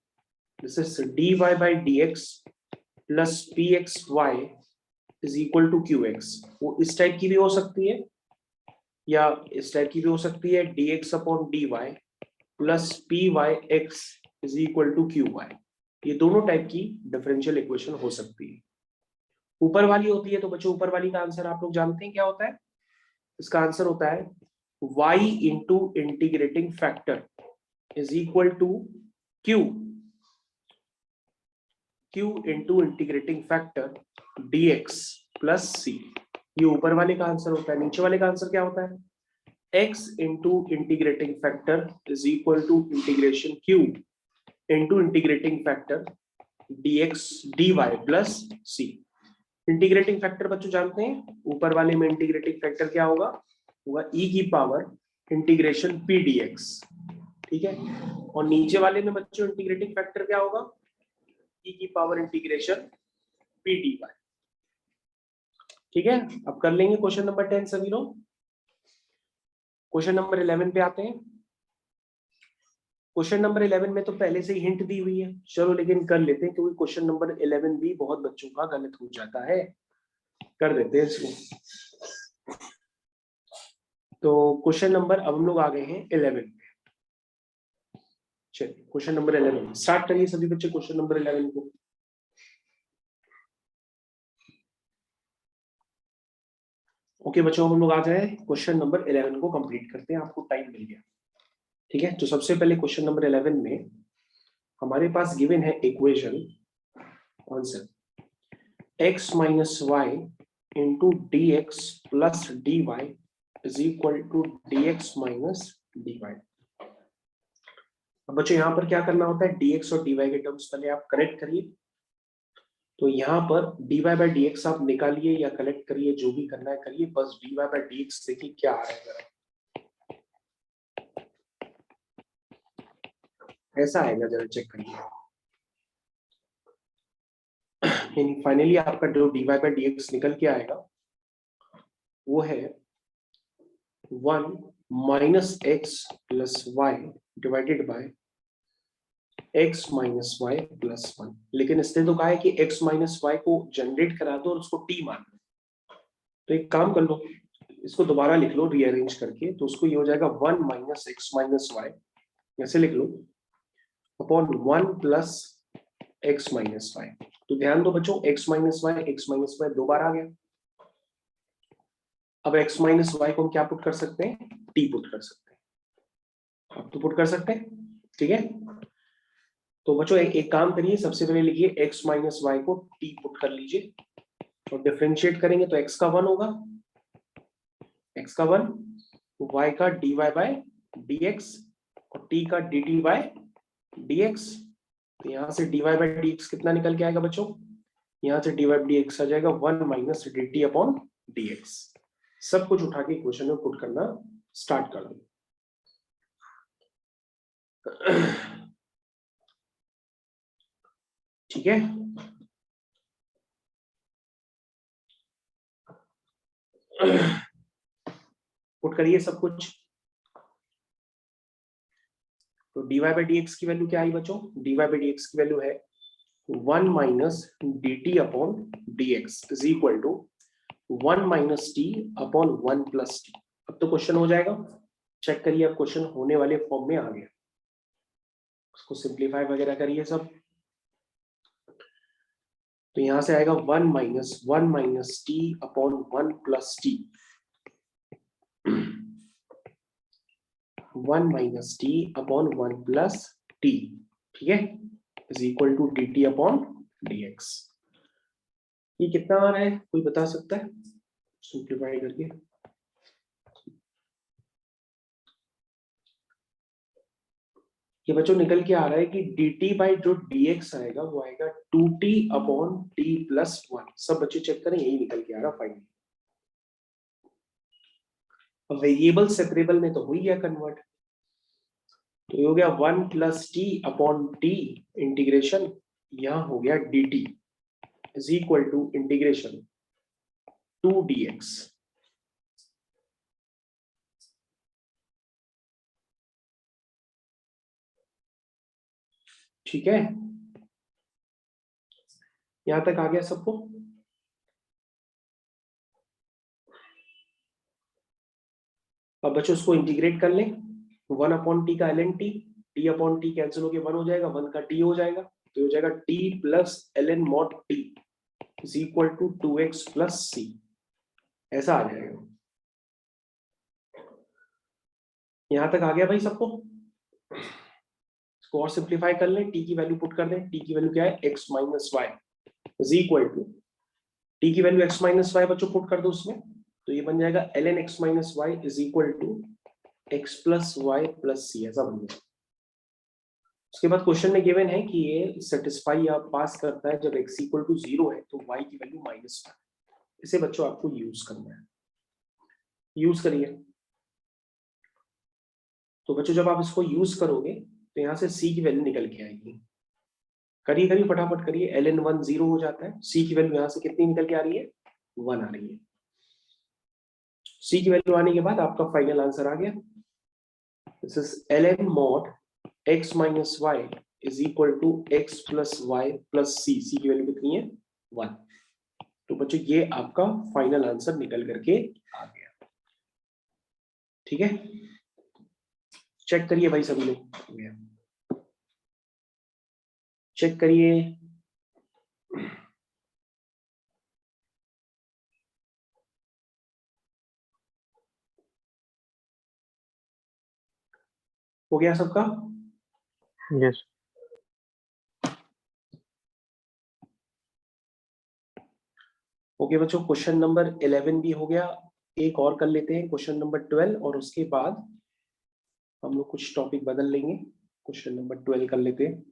this is dy by dx plus pxy is equal to qx। वो इस टाइप की भी हो सकती है या इस टाइप की भी हो सकती है, dx upon dy plus pyx is equal to qy। ये दोनों टाइप की डिफरेंशियल इक्वेशन हो सकती है। ऊपर वाली होती है तो बच्चों ऊपर वाली का आंसर आप लोग जानते हैं क्या होता है? इसका आंसर होता है y into integrating factor is equal to q into integrating factor dx plus c। ये ऊपर वाले का आंसर होता है। नीचे वाले का आंसर क्या होता है? x into integrating factor is equal to integration q into integrating factor dx dy plus c। Integrating factor बच्चों जानते हैं, ऊपर वाले में इंटीग्रेटिंग फैक्टर क्या होगा? e की पावर इंटीग्रेशन p dx, ठीक है, और नीचे वाले में बच्चों इंटीग्रेटिंग फैक्टर क्या होगा? e की पावर इंटीग्रेशन p dy, ठीक है। अब कर लेंगे क्वेश्चन नंबर 10 सभी लोग। क्वेश्चन नंबर 11 पे आते हैं। क्वेश्चन नंबर 11 में तो पहले से ही हिंट दी हुई है, चलो लेकिन कर लेते हैं, क्योंकि क्वेश्चन नंबर 11 भी बहुत बच्चों का गलत हो जाता है, कर देते हैं इसको। तो क्वेश्चन नंबर, अब हम लोग आ गए हैं 11 पे। चलिए क्वेश्चन नंबर 11 स्टार्ट करिए सभी बच्चे, क्वेश्चन नंबर 11 को। ओके बच्चों, हम लोग आ जाए क्वेश्चन नंबर 11 को कंप्लीट करते हैं, आपको टाइम मिल गया। ठीक है, तो सबसे पहले क्वेश्चन नंबर 11 में हमारे पास गिवन है equation answer x minus y into d x plus d y is equal to d x minus d y. अब बच्चों यहाँ पर क्या करना होता है, dx और dy के टर्म्स पहले आप कनेक्ट करिए। तो यहाँ पर dy बाई डी एक्स आप निकालिए या कलेक्ट करिए, जो भी करना है करिए, बस dy बाई डी एक्स देखिए क्या आ रहा है जरा। ऐसा आएगा, जरा चेक करिए। यानी फाइनली आपका जो dy बाई डी एक्स निकल के आएगा वो है 1 minus x plus y divided by x minus y plus 1। लेकिन इसने तो कहा है कि x माइनस वाई को जनरेट करा दो और उसको t मान लो। तो एक काम कर लो, इसको दोबारा लिख लो रीअरेंज करके, तो उसको ये हो जाएगा 1 माइनस एक्स माइनस वाई, ऐसे लिख लो, upon 1 plus X minus Y. तो ध्यान दो बच्चों, x माइनस वाई दो बार आ गया। अब x माइनस वाई को हम क्या पुट कर सकते हैं, t पुट कर सकते हैं। अब तो पुट कर सकते हैं, ठीक है। तो बच्चों एक काम करिए, सबसे पहले लिखिए x माइनस वाई को t पुट कर लीजिए और डिफरेंशिएट करेंगे तो x का 1 होगा, x का 1, y का dy बाय dx और t का dt बाय dx। तो यहाँ से dy बाय dx कितना निकल के आएगा बच्चों, यहाँ से dy बाय dx आ जाएगा 1 माइनस dt अपॉन dx। सब कुछ उठा के इक्वेशन में पुट करना स्टार्ट कर दो। ठीक है, पुट करिए सब कुछ। तो dy बाई डी एक्स की वैल्यू क्या आई बच्चों, dy बाई डी एक्स की वैल्यू है 1 minus dt upon dx is equal to 1 minus t upon 1 plus t। अब तो क्वेश्चन हो जाएगा, चेक करिए, अब क्वेश्चन होने वाले फॉर्म में आ गया। उसको सिंप्लीफाई वगैरह करिए सब। तो यहां से आएगा 1 minus t upon 1 plus t, 1 minus t upon 1 plus t, ठीक है, is equal to dt upon dx। ये कितना आ रहा है, कोई बता सकता है सिंप्लीफाई करके। ये बच्चों निकल के आ रहा है कि dt बाई जो dx आएगा वो आएगा 2t अपॉन t प्लस 1। सब बच्चे चेक करें, यही निकल के आ रहा फाइनली। वेरिएबल सेपरेबल में तो हो ही गया कन्वर्ट, तो ये हो गया 1 plus t upon t integration, यहां हो गया dt is equal to integration 2 dx। ठीक है, यहां तक आ गया सबको। अब बच्चों उसको इंटीग्रेट कर लें, 1 अपॉन टी का ln t, t upon T cancel होके 1 हो जाएगा, 1 का t हो जाएगा, तो हो जाएगा t plus ln mod t is equal to 2x plus c। ऐसा आ जाएगा। यहां तक आ गया भाई सबको। इसको और सिंप्लीफाई कर लें, t की वैल्यू पुट कर दें, t की वैल्यू क्या है, x minus Y is equal to, t की वैल्यू x माइनस वाई बच्चों पुट कर दो उसमें, तो ये बन जाएगा ln x minus Y is equal to x plus Y plus C, ऐसा बन जाएगा। उसके बाद क्वेश्चन में गिवन है कि ये सेटिस्फाई या पास करता है जब x इक्वल टू 0 है तो y की वैल्यू माइनस 1। इसे बच्चों आपको यूज करना है, यूज करिए। तो बच्चों जब आप इसको यूज करोगे तो यहाँ से c की वैल्यू निकल के आएगी। करिए करिए फटाफट करिए, ln 1 0 हो जाता है, c की वैल्यू यहाँ से कितनी निकल के आ रही है, 1 आ रही है। c की वैल्यू आने के बाद आपका फाइनल आंसर आ गया। This is ln mod x minus Y is equal to x plus Y plus C. C की वैल्यू कितनी है, 1। तो बच्चों ये आपका फाइनल आंसर निकल करके आ गया। ठीक है, चेक करिए भाई सभी लोग, चेक करिए। हो गया सबका? यस। ओके बच्चों, क्वेश्चन नंबर 11 भी हो गया। एक और कर लेते हैं, क्वेश्चन नंबर 12, और उसके बाद हम लोग कुछ टॉपिक बदल लेंगे। क्वेश्चन नंबर 12 कर लेते हैं।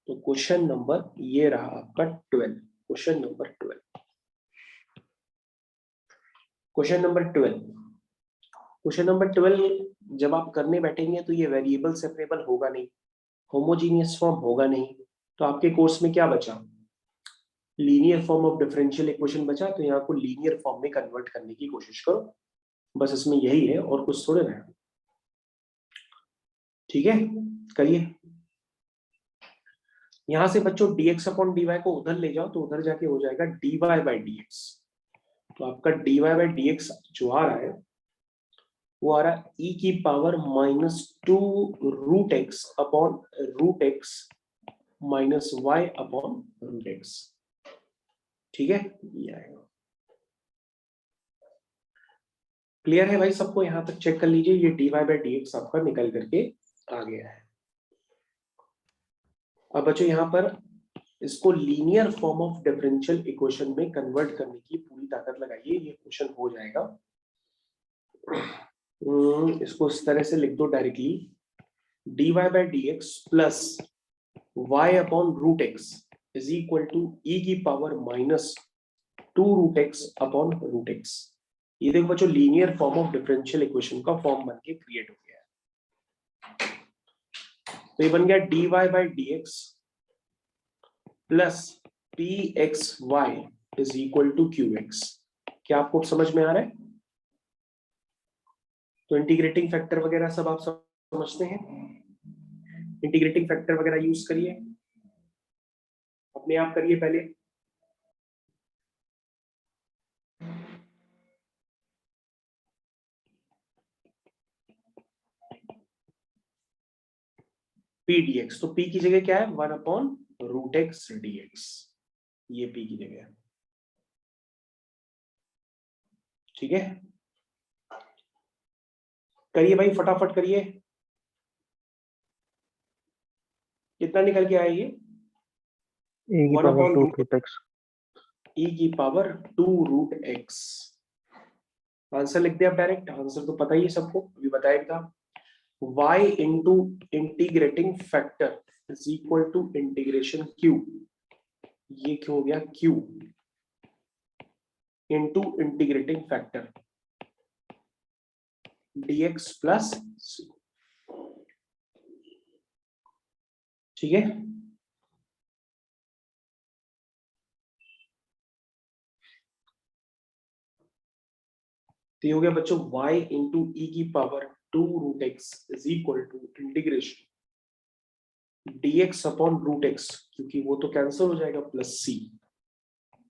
तो क्वेश्चन नंबर ये रहा आपका 12, question number 12। Question number 12, question number 12 जब आप करने बैठेंगे तो ये वेरिएबल सेपरेबल होगा नहीं, होमोजीनियस फॉर्म होगा नहीं, तो आपके कोर्स में क्या बचा? Linear form of differential equation बचा। तो यहाँ को लीनियर फॉर्म में कन्वर्ट करने की कोशिश करो, बस इसमें यही है और कुछ थोड़े ना। ठीक है, करिए। यहां से बच्चों dx अपॉन dy को उधर ले जाओ तो उधर जाके हो जाएगा dy बाई dx। तो आपका dy बाई dx जो आ रहा है वो आ रहा है e की power -2 root x upon root x minus y upon root x. ठीक है, ये आएगा। क्लियर है भाई सबको? यहां तक चेक कर लीजिए, ये dy बाई dx आपका निकल करके आ गया है। अब बच्चों यहाँ पर इसको linear form of differential equation में कन्वर्ट करने की पूरी ताकत लगाइए, ये क्वेश्चन हो जाएगा। इसको इस तरह से लिख दो directly, dy by dx plus y upon root x is equal to e की power -2 root x upon root x. ये देखो बच्चों, linear form of differential equation का फॉर्म बन के क्रिएट हो गया है। तो ये बन गया dy by dx plus p x y is equal to q x. क्या आपको समझ में आ रहा है? तो इंटीग्रेटिंग फैक्टर वगैरह सब आप समझते हैं? इंटीग्रेटिंग फैक्टर वगैरह यूज करिए, अपने आप करिए पहले। पी डी एक्स, तो पी की जगह क्या है? 1 upon root x d x, ये पी की जगह है। ठीक है, करिए भाई फटाफट करिए। कितना निकल के आया ये? e की 1 power upon 2 root x. e की पावर 2 रूट एक्स। आंसर लिख दिया आप डायरेक्ट, आंसर तो पता ही है सबको, अभी बताया था। y into integrating factor is equal to integration q, ये क्यों हो गया q into integrating factor dx plus c। ठीक है, तो ये हो गया बच्चों y इंटू e की power 2 root x is equal to integration dx upon root x, क्योंकि वो तो कैंसिल हो जाएगा, प्लस c।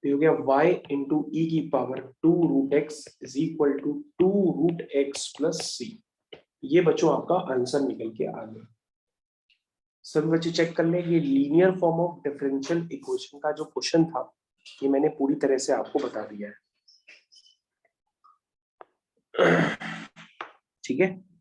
तो हो गया y इंटू e की power 2 root x is equal to 2 root x plus c। ये बच्चों आपका आंसर निकल के आ गया। सभी बच्चे चेक कर लें, ये linear form of differential equation का जो क्वेश्चन था ये मैंने पूरी तरह से आपको बता दिया है। ठीक है।